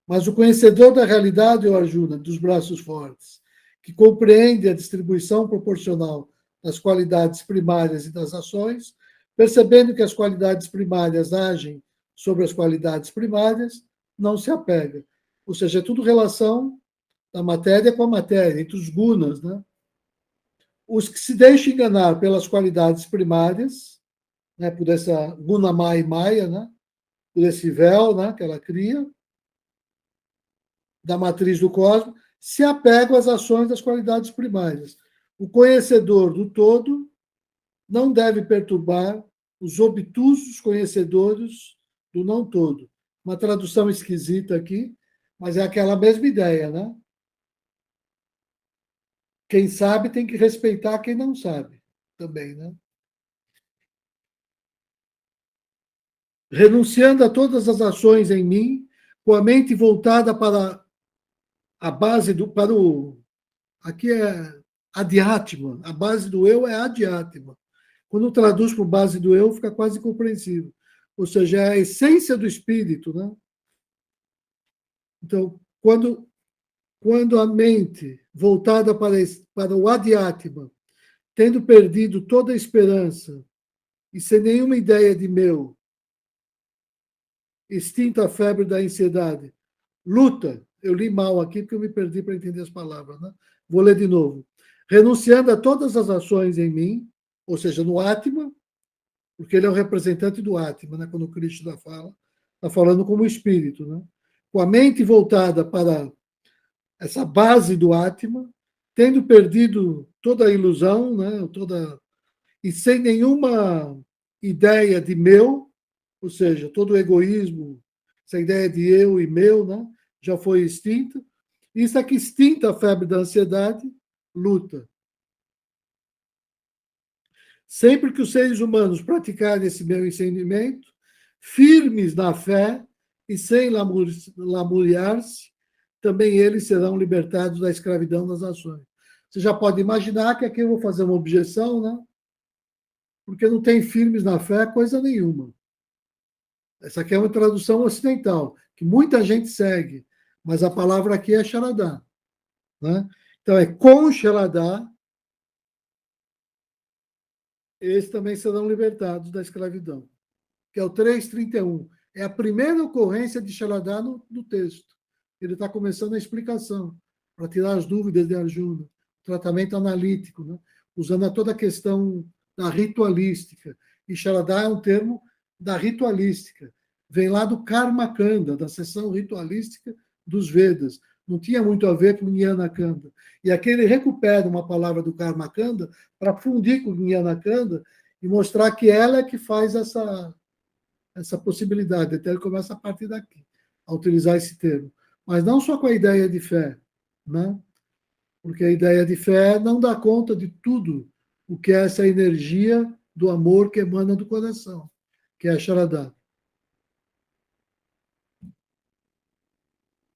Mas o conhecedor da realidade, o Arjuna, dos braços fortes, que compreende a distribuição proporcional das qualidades primárias e das ações, percebendo que as qualidades primárias agem sobre as qualidades primárias, não se apega. Ou seja, é tudo relação da matéria com a matéria, entre os gunas. Né? Os que se deixam enganar pelas qualidades primárias, né, por essa guna maya e maya, né, por esse véu, né, que ela cria, da matriz do cosmos, se apegam às ações das qualidades primárias. O conhecedor do todo não deve perturbar os obtusos conhecedores do não todo. Uma tradução esquisita aqui, mas é aquela mesma ideia, né? Quem sabe tem que respeitar quem não sabe também, né? Renunciando a todas as ações em mim, com a mente voltada para a base do... para o... Aqui é Adhyatma. A base do eu é Adhyatma. Quando traduz por base do eu, fica quase incompreensível. Ou seja, é a essência do espírito, né? Então, quando a mente voltada para o Adhyatma tendo perdido toda a esperança e sem nenhuma ideia de meu, extinta a febre da ansiedade, luta, eu li mal aqui porque eu me perdi para entender as palavras, né? Vou ler de novo. Renunciando a todas as ações em mim, ou seja, no Atma, porque ele é o representante do Atma, né? Quando o Krishna fala, está falando como espírito, né? Com a mente voltada para essa base do Atma, tendo perdido toda a ilusão, né? E sem nenhuma ideia de meu, ou seja, todo o egoísmo, essa ideia de eu e meu, né? Já foi extinta. Isso é que extinta a febre da ansiedade, luta. Sempre que os seres humanos praticarem esse meu entendimento, firmes na fé e sem lamuriar-se, também eles serão libertados da escravidão das ações. Você já pode imaginar que aqui eu vou fazer uma objeção, né? Porque não tem firmes na fé coisa nenhuma. Essa aqui é uma tradução ocidental, que muita gente segue, mas a palavra aqui é Sharadá, né? Então é com Sharadá, eles também serão libertados da escravidão, que é o 3:31. É a primeira ocorrência de Sharadá no texto. Ele está começando a explicação, para tirar as dúvidas de Arjuna, tratamento analítico, né? Usando toda a questão da ritualística. E Sharadá é um termo da ritualística. Vem lá do Karma Kanda, da seção ritualística dos Vedas. Não tinha muito a ver com Jnana Kanda. E aqui ele recupera uma palavra do Karma Kanda para fundir com Jnana Kanda e mostrar que ela é que faz essa possibilidade. Até ele começa a partir daqui, a utilizar esse termo. Mas não só com a ideia de fé, né? Porque a ideia de fé não dá conta de tudo o que é essa energia do amor que emana do coração, que é a Sharadá.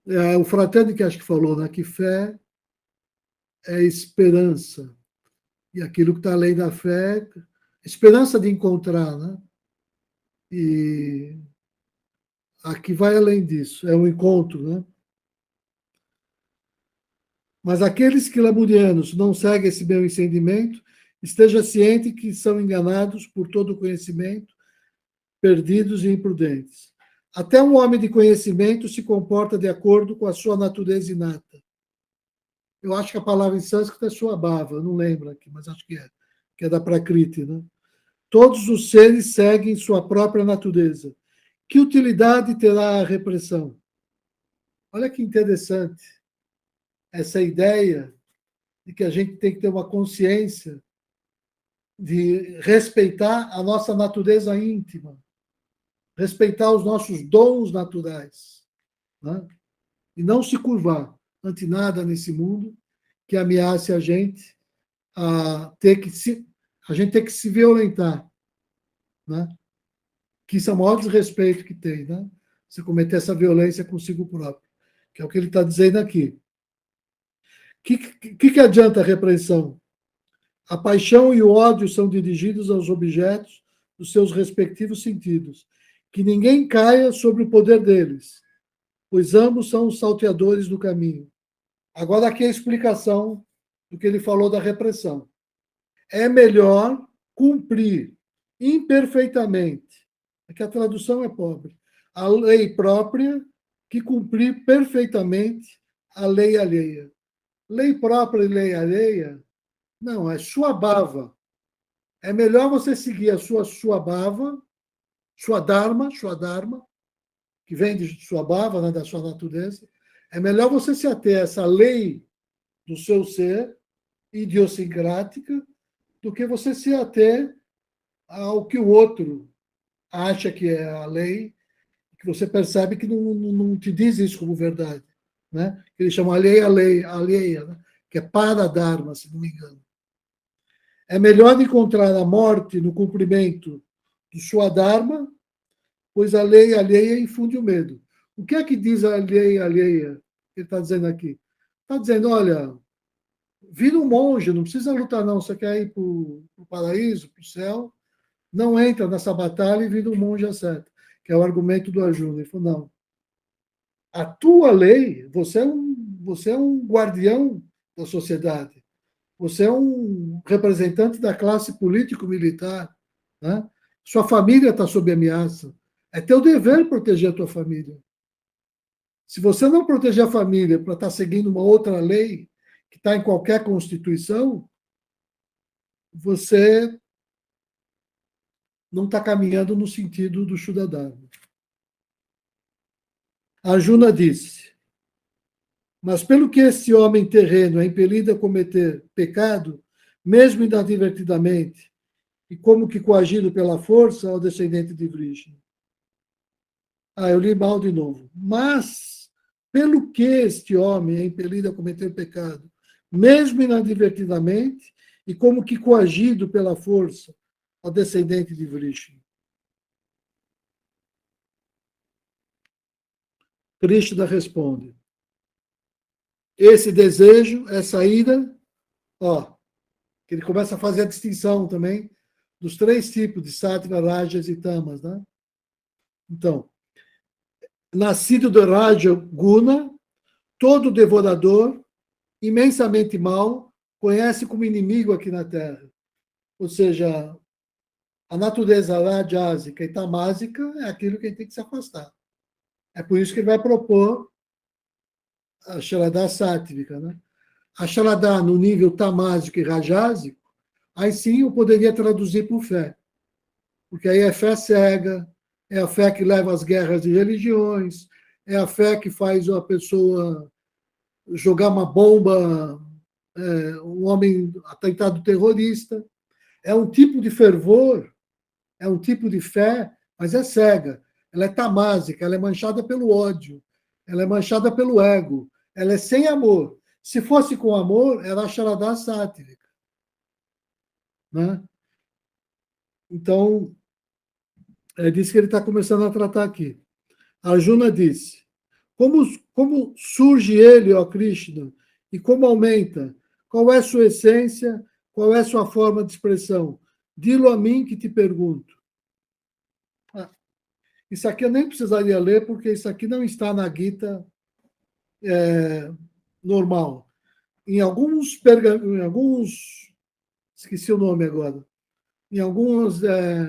É o Fratelli que acho que falou, né, que fé é esperança. E aquilo que está além da fé, esperança de encontrar, né? E aqui vai além disso, é um encontro, né? Mas aqueles que lamurianos não seguem esse meu entendimento, esteja ciente que são enganados por todo o conhecimento, perdidos e imprudentes. Até um homem de conhecimento se comporta de acordo com a sua natureza inata. Eu acho que a palavra em sânscrito é Swabhava, não lembro aqui, mas acho que é da Prakriti, né? Todos os seres seguem sua própria natureza. Que utilidade terá a repressão? Olha que interessante essa ideia de que a gente tem que ter uma consciência de respeitar a nossa natureza íntima, respeitar os nossos dons naturais, né? E não se curvar ante nada nesse mundo que ameace a gente a gente ter que se violentar, né? Que isso é o maior desrespeito que tem, né? Você cometer essa violência consigo próprio, que é o que ele está dizendo aqui. O que adianta a repreensão? A paixão e o ódio são dirigidos aos objetos dos seus respectivos sentidos. Que ninguém caia sobre o poder deles, pois ambos são os salteadores do caminho. Agora aqui é a explicação do que ele falou da repressão. É melhor cumprir imperfeitamente, é que a tradução é pobre, a lei própria que cumprir perfeitamente a lei alheia. Lei própria e lei alheia, não, é Swabhava. É melhor você seguir a sua Swabhava, sua dharma, que vem de Swabhava, né, da sua natureza. É melhor você se ater a essa lei do seu ser, idiosincrática, do que você se ater ao que o outro acha que é a lei, que você percebe que não te diz isso como verdade, né? Eles chamam alheia, né? Que é para Dharma, se não me engano. É melhor encontrar a morte no cumprimento do sua Dharma, pois a lei alheia infunde o medo. O que é que diz a lei alheia? Ele está dizendo aqui. Está dizendo, olha, vira um monge, não precisa lutar não, você quer ir para o paraíso, para o céu, não entra nessa batalha e vira um monge a certo, que é o argumento do Arjuna. Ele falou, não, a tua lei, você é um guardião da sociedade. Você é um representante da classe político-militar, né? Sua família está sob ameaça. É teu dever proteger a tua família. Se você não proteger a família para estar seguindo uma outra lei que está em qualquer constituição, você não está caminhando no sentido do Shuddha-dharma. Arjuna disse: mas pelo que esse homem terreno é impelido a cometer pecado, mesmo inadvertidamente, e como que coagido pela força ao descendente de Vrishna. Eu li mal de novo. Mas pelo que este homem é impelido a cometer pecado, mesmo inadvertidamente, e como que coagido pela força ao descendente de Vrishna. Krishna responde: esse desejo, essa ira, que ele começa a fazer a distinção também dos 3 tipos de sattva, rajas e tamas, né? Então, nascido do raja guna, todo devorador, imensamente mau, conhece como inimigo aqui na Terra. Ou seja, a natureza rajásica e tamásica é aquilo que a gente tem que se afastar. É por isso que ele vai propor a Shraddha sáttvica, né? A Shraddha no nível tamásico e rajásico, aí sim eu poderia traduzir por fé. Porque aí é fé cega, é a fé que leva às guerras de religiões, é a fé que faz a pessoa jogar uma bomba, um homem atentado terrorista. É um tipo de fervor, é um tipo de fé, mas é cega. Ela é tamásica, ela é manchada pelo ódio, ela é manchada pelo ego, ela é sem amor. Se fosse com amor, era a Shraddha sáttvica, né? Então, é disso que ele está começando a tratar aqui. Arjuna disse: como surge ele, ó Krishna, e como aumenta? Qual é sua essência? Qual é sua forma de expressão? Dilo a mim que te pergunto. Isso aqui eu nem precisaria ler, porque isso aqui não está na Gita normal. Em alguns esqueci o nome agora, em algumas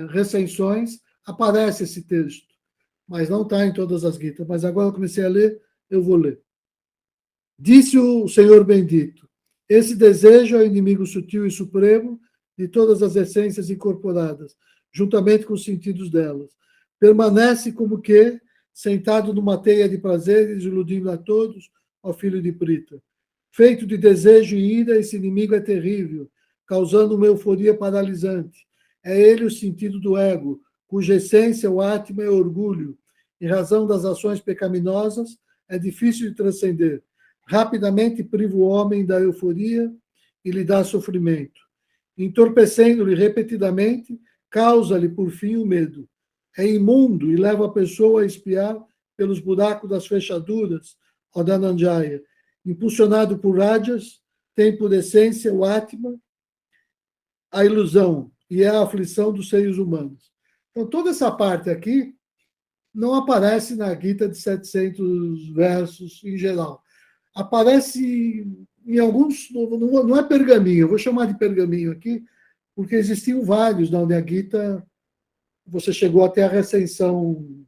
recensões aparece esse texto, mas não está em todas as Gitas. Mas agora eu comecei a ler, eu vou ler. Disse o Senhor bendito: esse desejo é o inimigo sutil e supremo de todas as essências incorporadas, juntamente com os sentidos delas. Permanece como que, sentado numa teia de prazeres, iludindo a todos, ó filho de Prita. Feito de desejo e ira, esse inimigo é terrível, causando uma euforia paralisante. É ele o sentido do ego, cuja essência, o átma, é orgulho. Em razão das ações pecaminosas, é difícil de transcender. Rapidamente priva o homem da euforia e lhe dá sofrimento. Entorpecendo-lhe repetidamente, causa-lhe, por fim, o medo. É imundo e leva a pessoa a espiar pelos buracos das fechaduras, ó Dhananjaya. Impulsionado por rádias, tem por essência o Atma, a ilusão, e é a aflição dos seres humanos. Então, toda essa parte aqui não aparece na Gita de 700 versos em geral. Aparece em alguns, não é pergaminho, eu vou chamar de pergaminho aqui, porque existiam vários na Nea Gita. Você chegou até a recensão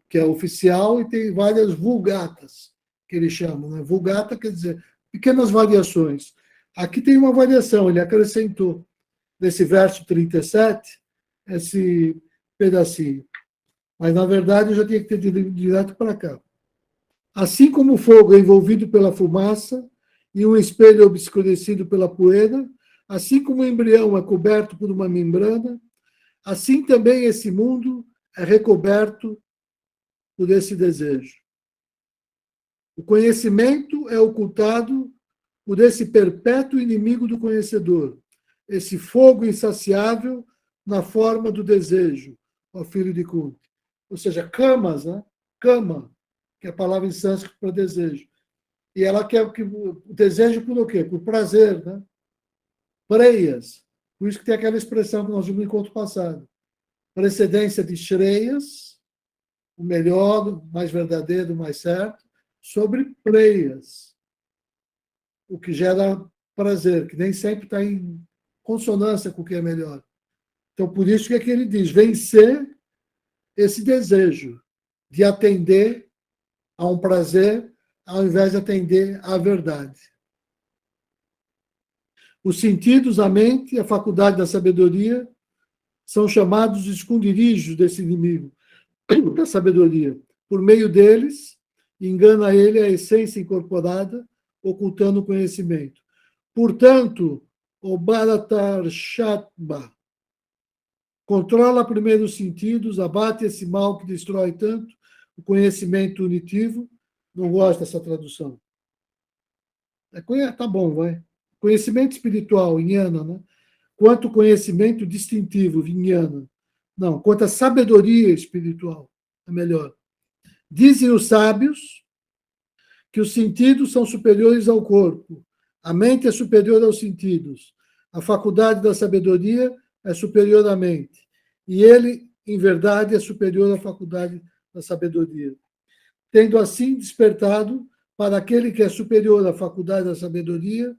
que é oficial, e tem várias vulgatas, que eles chamam. Né? Vulgata quer dizer pequenas variações. Aqui tem uma variação, ele acrescentou nesse verso 37 esse pedacinho. Mas, na verdade, eu já tinha que ter ido direto para cá. Assim como o fogo é envolvido pela fumaça e um espelho é obscurecido pela poeira, assim como o embrião é coberto por uma membrana, assim também esse mundo é recoberto por esse desejo. O conhecimento é ocultado por esse perpétuo inimigo do conhecedor, esse fogo insaciável na forma do desejo, ó filho de Kunti. Ou seja, kamas, né? Kama, que é a palavra em sânscrito para desejo. E ela quer o desejo por o quê? Por prazer, né? Preyas. Por isso que tem aquela expressão que nós vimos no encontro passado. Precedência de Shreyas, o melhor, o mais verdadeiro, o mais certo, sobre Preyas, o que gera prazer, que nem sempre está em consonância com o que é melhor. Então, por isso que é que ele diz, vencer esse desejo de atender a um prazer, ao invés de atender à verdade. Os sentidos, a mente e a faculdade da sabedoria são chamados esconderijos desse inimigo da sabedoria. Por meio deles, engana ele a essência incorporada, ocultando o conhecimento. Portanto, o Bharatarshadma controla primeiro os sentidos, abate esse mal que destrói tanto o conhecimento unitivo. Não gosto dessa tradução. Tá bom, vai. Conhecimento espiritual, Jnana, né? Quanto conhecimento distintivo, Vijnana. Não, quanto a sabedoria espiritual, é melhor. Dizem os sábios que os sentidos são superiores ao corpo, a mente é superior aos sentidos, a faculdade da sabedoria é superior à mente, e ele, em verdade, é superior à faculdade da sabedoria. Tendo assim despertado para aquele que é superior à faculdade da sabedoria,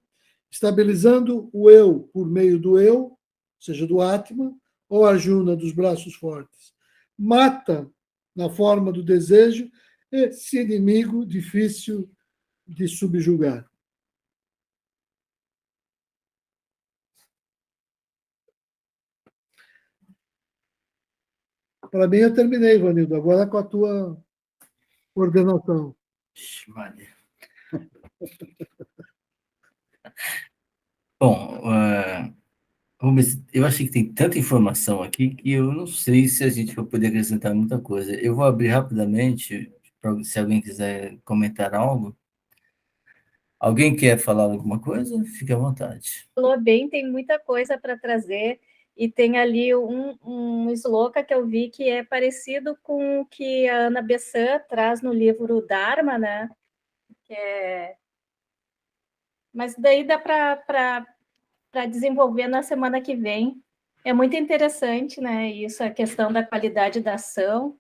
estabilizando o eu por meio do eu, ou seja, do Atma, ou Arjuna, dos braços fortes. Mata, na forma do desejo, esse inimigo difícil de subjugar. Para mim, eu terminei, Ivanildo. Agora com a tua ordenação. Maria. Bom, Rubens, eu achei que tem tanta informação aqui que eu não sei se a gente vai poder acrescentar muita coisa. Eu vou abrir rapidamente, se alguém quiser comentar algo. Alguém quer falar alguma coisa? Fique à vontade. Falou bem, tem muita coisa para trazer, e tem ali um sloka que eu vi que é parecido com o que a Ana Bessan traz no livro Dharma, né? Mas daí dá para desenvolver na semana que vem. É muito interessante, né? Isso, a questão da qualidade da ação.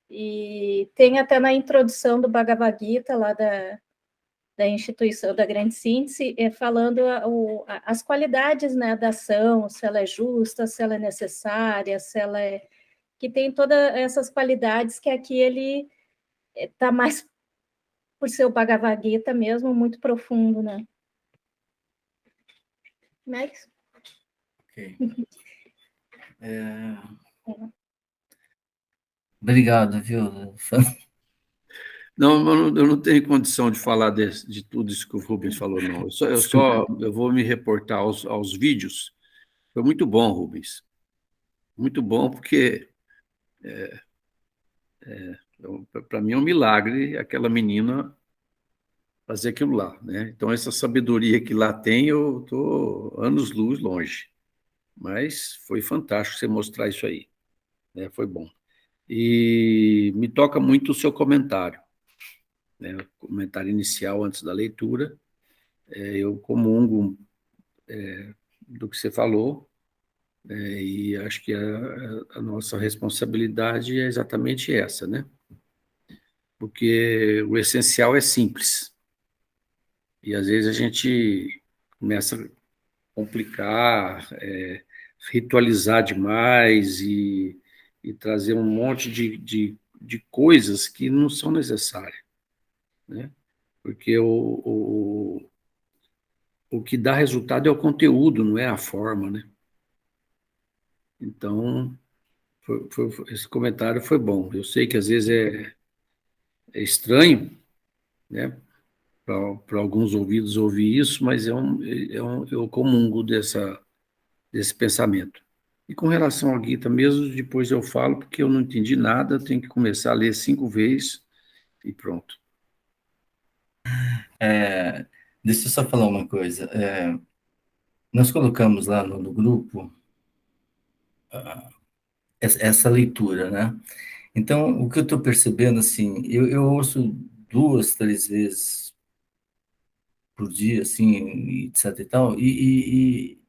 E tem até na introdução do Bhagavad Gita, lá da instituição da Grande Síntese, falando as qualidades, né, da ação, se ela é justa, se ela é necessária, se ela é... que tem todas essas qualidades que aqui ele está mais, por ser o Bhagavad Gita mesmo, muito profundo, né? Max? Ok. Obrigado, viu? Não, eu não tenho condição de falar de tudo isso que o Rubens falou, não. Eu vou me reportar aos vídeos. Foi muito bom, Rubens. Muito bom, porque para mim é um milagre aquela menina fazer aquilo lá, né? Então, essa sabedoria que lá tem, eu estou anos-luz longe. Mas foi fantástico você mostrar isso aí, né? Foi bom. E me toca muito o seu comentário, né? O comentário inicial antes da leitura. Eu comungo do que você falou, e acho que a nossa responsabilidade é exatamente essa, né? Porque o essencial é simples. E às vezes a gente começa a complicar, ritualizar demais e trazer um monte de coisas que não são necessárias, né? Porque o que dá resultado é o conteúdo, não é a forma, né? Então, esse comentário foi bom. Eu sei que às vezes é estranho, né, para alguns ouvidos ouvir isso, mas eu comungo desse pensamento. E com relação ao Gita mesmo, depois eu falo, porque eu não entendi nada, tenho que começar a ler 5 vezes e pronto. Deixa eu só falar uma coisa. Nós colocamos lá no grupo essa leitura, né? Então, o que eu estou percebendo, assim, eu ouço 2, 3 vezes por dia, assim, etc e tal, e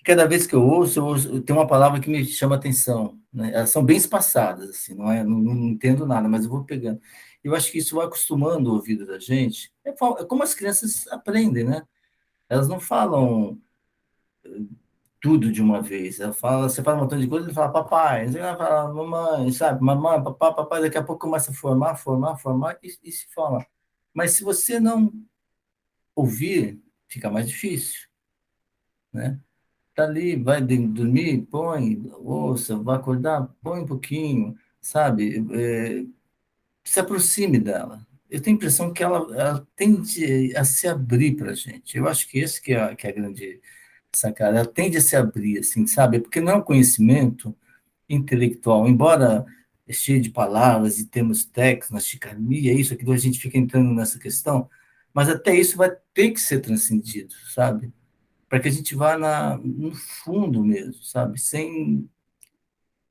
cada vez que eu ouço, tem uma palavra que me chama atenção, né? Elas são bem espaçadas, assim, não entendo nada, mas eu vou pegando. Eu acho que isso vai acostumando o ouvido da gente. É como as crianças aprendem, né? Elas não falam tudo de uma vez. Ela fala, você fala um montão de coisa, ele fala papai, ela fala mamãe, sabe? Mamãe, papai, papai, daqui a pouco começa a formar e se forma. Mas se você não ouvir, fica mais difícil, né? Tá ali, vai dormir, põe, ouça, vai acordar, põe um pouquinho, sabe? Se aproxime dela. Eu tenho a impressão que ela tende a se abrir para a gente. Eu acho que esse que é a grande sacada. Ela tende a se abrir, assim, sabe? Porque não é um conhecimento intelectual, embora é cheio de palavras e termos técnicos, na chicania, isso, aquilo, a gente fica entrando nessa questão, mas até isso vai ter que ser transcendido, sabe? Para que a gente vá no fundo mesmo, sabe? Sem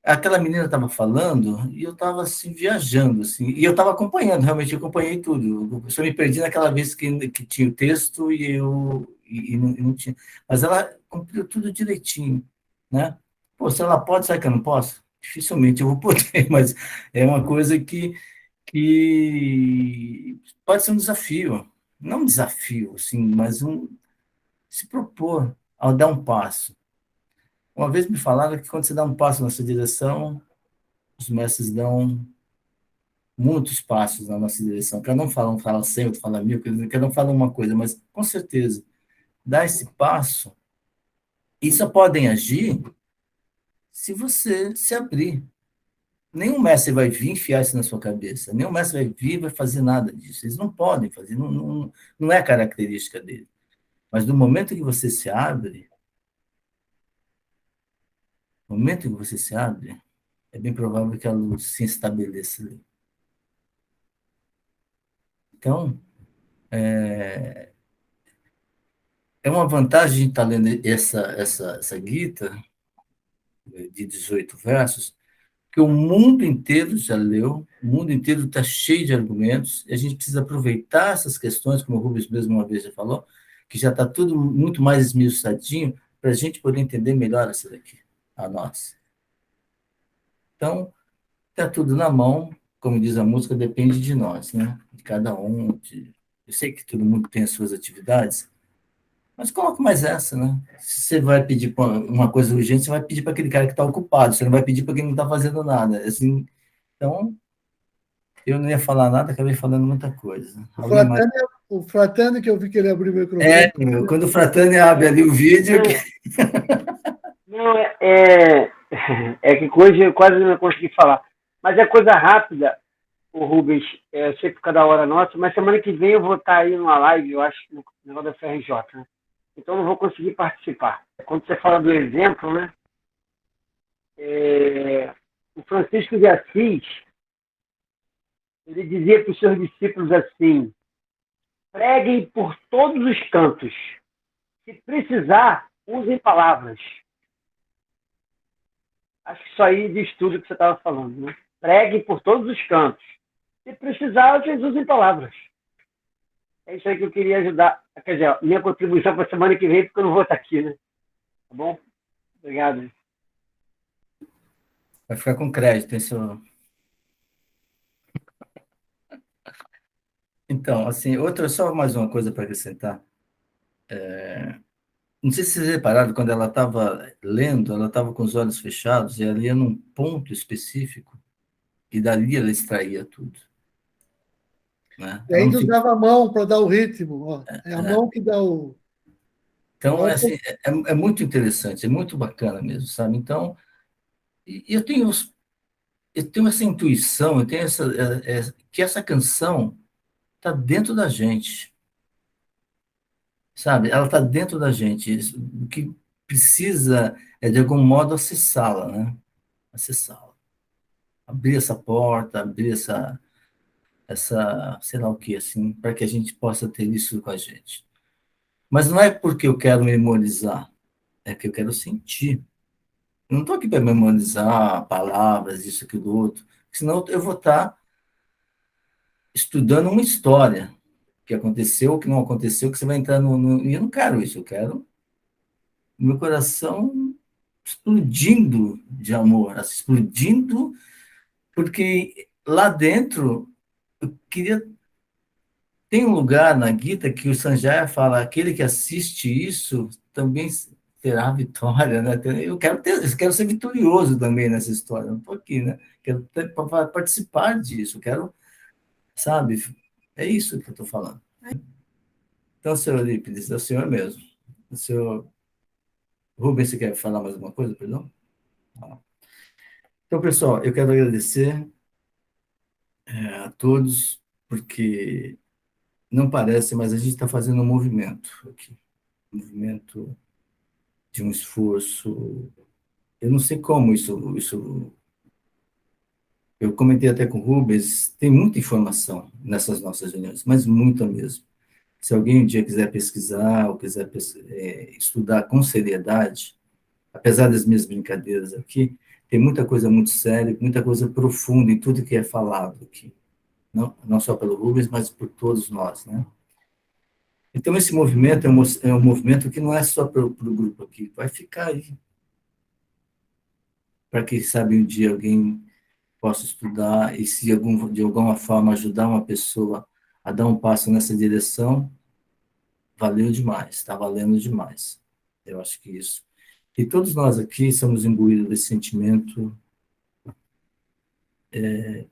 aquela menina estava falando e eu estava assim viajando assim, e eu estava acompanhando, realmente eu acompanhei tudo. Eu só me perdi naquela vez que tinha o texto e não tinha, mas ela cumpriu tudo direitinho, né? Pô, se ela pode, sabe que eu não posso? Dificilmente eu vou poder, mas é uma coisa que pode ser um desafio, não um desafio assim, mas se propor ao dar um passo. Uma vez me falaram que quando você dá um passo nessa direção, os mestres dão muitos passos na nossa direção. Cada um fala 100, outro fala 1000, cada um fala uma coisa, mas com certeza, dar esse passo, e só podem agir se você se abrir. Nenhum mestre vai vir enfiar isso na sua cabeça, nenhum mestre vai vir e vai fazer nada disso. Eles não podem fazer, não é característica dele. Mas no momento que você se abre, no momento que você se abre, é bem provável que a luz se estabeleça ali. Então, é uma vantagem de estar lendo essa Gita, de 18 versos, que o mundo inteiro já leu, o mundo inteiro está cheio de argumentos, e a gente precisa aproveitar essas questões, como o Rubens mesmo uma vez já falou, que já está tudo muito mais esmiuçadinho, para a gente poder entender melhor essa daqui, a nós. Então, está tudo na mão, como diz a música, depende de nós, né? De cada um. Eu sei que todo mundo tem as suas atividades, mas coloca mais essa, né? Se você vai pedir uma coisa urgente, você vai pedir para aquele cara que está ocupado, você não vai pedir para quem não está fazendo nada. Assim, então, eu não ia falar nada, acabei falando muita coisa. O Alguém mais? Fratani, o Fratani, que eu vi que ele abriu o microfone. Quando o Fratani abre ali o vídeo. Não, é que hoje eu quase não consegui falar. Mas é coisa rápida, o Rubens, eu sei por cada hora nossa, mas semana que vem eu vou estar aí numa live, eu acho, no negócio da FRJ, né? Então não vou conseguir participar. Quando você fala do exemplo, né? O Francisco de Assis, ele dizia para os seus discípulos assim: preguem por todos os cantos. Se precisar, usem palavras. Acho que isso aí diz tudo que você estava falando, né? Preguem por todos os cantos. Se precisar, vocês usem palavras. É isso aí que eu queria ajudar. Quer dizer, minha contribuição para a semana que vem, porque eu não vou estar aqui, né? Tá bom? Obrigado. Vai ficar com crédito, isso. Então, assim, só mais uma coisa para acrescentar. Não sei se vocês repararam, quando ela estava lendo, ela estava com os olhos fechados e ela ia num ponto específico e dali ela extraía tudo. Né? E ainda usava a mão para dar o ritmo. Ó. É a mão que dá o. Então, assim, é muito interessante, é muito bacana mesmo, sabe? Então, eu tenho essa intuição, eu tenho que essa canção está dentro da gente, sabe? Ela está dentro da gente. O que precisa é, de algum modo, acessá-la, né? Acessá-la. Abrir essa porta, abrir sei lá o que, assim, para que a gente possa ter isso com a gente. Mas não é porque eu quero memorizar, é que eu quero sentir. Eu não estou aqui para memorizar palavras, isso, aquilo, outro, senão eu vou estar estudando uma história que aconteceu, que não aconteceu, que você vai entrar E eu não quero isso, eu quero meu coração explodindo de amor, assim, explodindo, porque lá dentro eu queria Tem um lugar na Gita que o Sanjaya fala, aquele que assiste isso também terá vitória, né? Eu quero ser vitorioso também nessa história, não estou aqui, né? Quero participar disso, quero, sabe? É isso que eu estou falando. Então, senhor Eurípides, é o senhor mesmo. O senhor Rubens, você quer falar mais alguma coisa, perdão? Então, pessoal, eu quero agradecer a todos, porque não parece, mas a gente está fazendo um movimento aqui. Um movimento de um esforço. Eu não sei como isso. Eu comentei até com o Rubens, tem muita informação nessas nossas reuniões, mas muita mesmo. Se alguém um dia quiser pesquisar ou quiser estudar com seriedade, apesar das minhas brincadeiras aqui, tem muita coisa muito séria, muita coisa profunda em tudo que é falado aqui. Não só pelo Rubens, mas por todos nós, né? Então, esse movimento é um movimento que não é só para o grupo aqui, vai ficar aí. Para quem sabe um dia alguém possa estudar e, se de alguma forma ajudar uma pessoa a dar um passo nessa direção, valeu demais, está valendo demais. Eu acho que isso. E todos nós aqui somos imbuídos desse sentimento,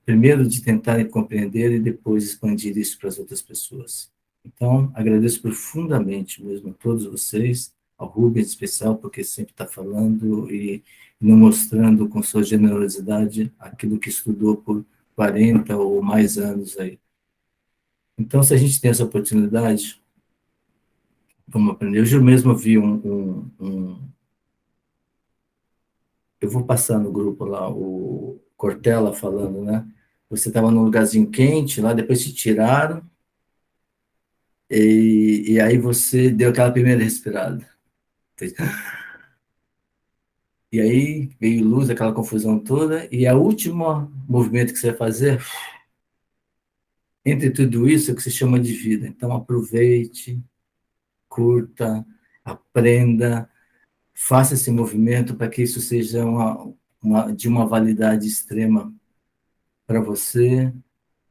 primeiro de tentar compreender e depois expandir isso para as outras pessoas. Então, agradeço profundamente mesmo a todos vocês, ao Rubens em especial, porque sempre está falando e nos mostrando com sua generosidade aquilo que estudou por 40 ou mais anos aí. Então, se a gente tem essa oportunidade, vamos aprender. Hoje eu mesmo vi eu vou passar no grupo lá, o Cortella falando, né? Você estava num lugarzinho quente, lá depois te tiraram, e aí você deu aquela primeira respirada. E aí veio luz, aquela confusão toda, e a último movimento que você vai fazer, entre tudo isso, é o que se chama de vida. Então aproveite, curta, aprenda, faça esse movimento para que isso seja de uma validade extrema para você,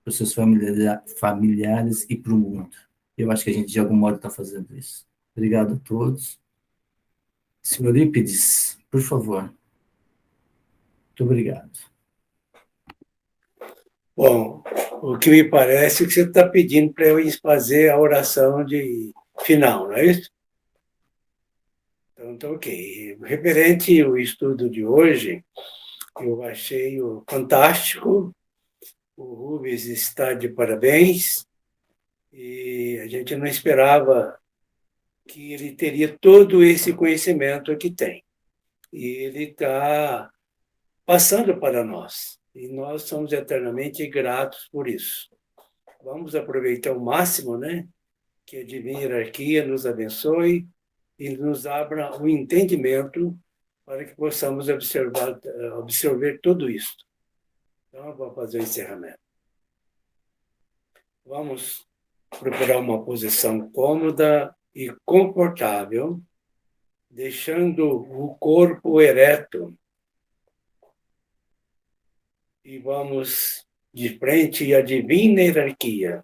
para os seus familiares e para o mundo. Eu acho que a gente, de algum modo, está fazendo isso. Obrigado a todos. Senhor Eurípides, por favor. Muito obrigado. Bom, o que me parece é que você está pedindo para eu fazer a oração de final, não é isso? Então, tá ok. Referente ao estudo de hoje, eu achei fantástico. O Rubens está de parabéns e a gente não esperava que ele teria todo esse conhecimento que tem. E ele está passando para nós. E nós somos eternamente gratos por isso. Vamos aproveitar o máximo, né? Que a divina hierarquia nos abençoe e nos abra o entendimento para que possamos absorver tudo isso. Então, eu vou fazer o encerramento. Vamos procurar uma posição cômoda e confortável, deixando o corpo ereto. E vamos de frente à divina hierarquia,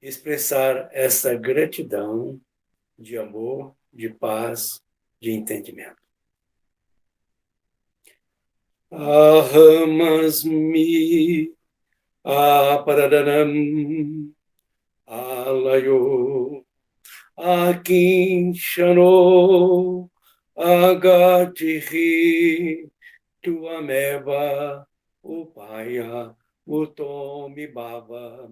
expressar essa gratidão de amor, de paz, de entendimento. Ahamasmi aparadanam alayo akinshano agatihi tuameva upaya utomibhava.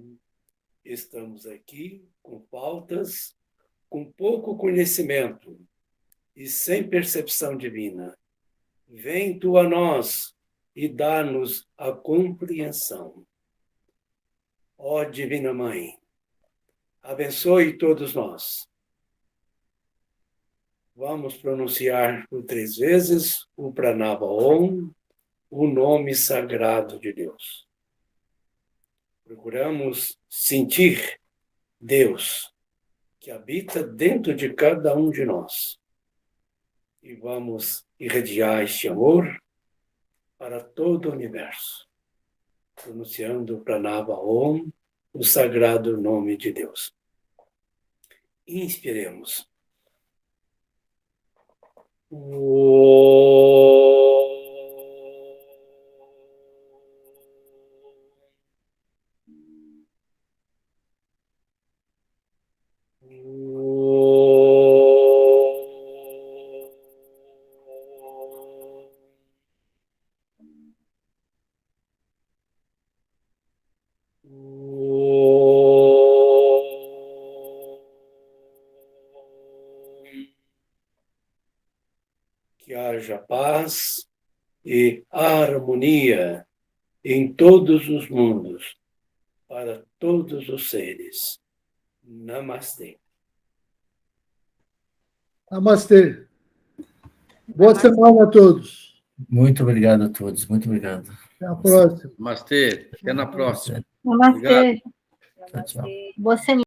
Estamos aqui com faltas, com pouco conhecimento e sem percepção divina. Vem tu a nós e dá-nos a compreensão. Ó Divina Mãe, abençoe todos nós. Vamos pronunciar por 3 vezes o Pranava Om, o nome sagrado de Deus. Procuramos sentir Deus que habita dentro de cada um de nós. E vamos irradiar este amor para todo o universo, pronunciando o Pranava Om, o sagrado nome de Deus. Inspiremos. Que haja paz e harmonia em todos os mundos, para todos os seres. Namastê. Namastê. Boa semana a todos. Muito obrigado a todos, muito obrigado. Até a próxima. Namastê, até na próxima. Namastê. Tchau, tchau. Boa semana.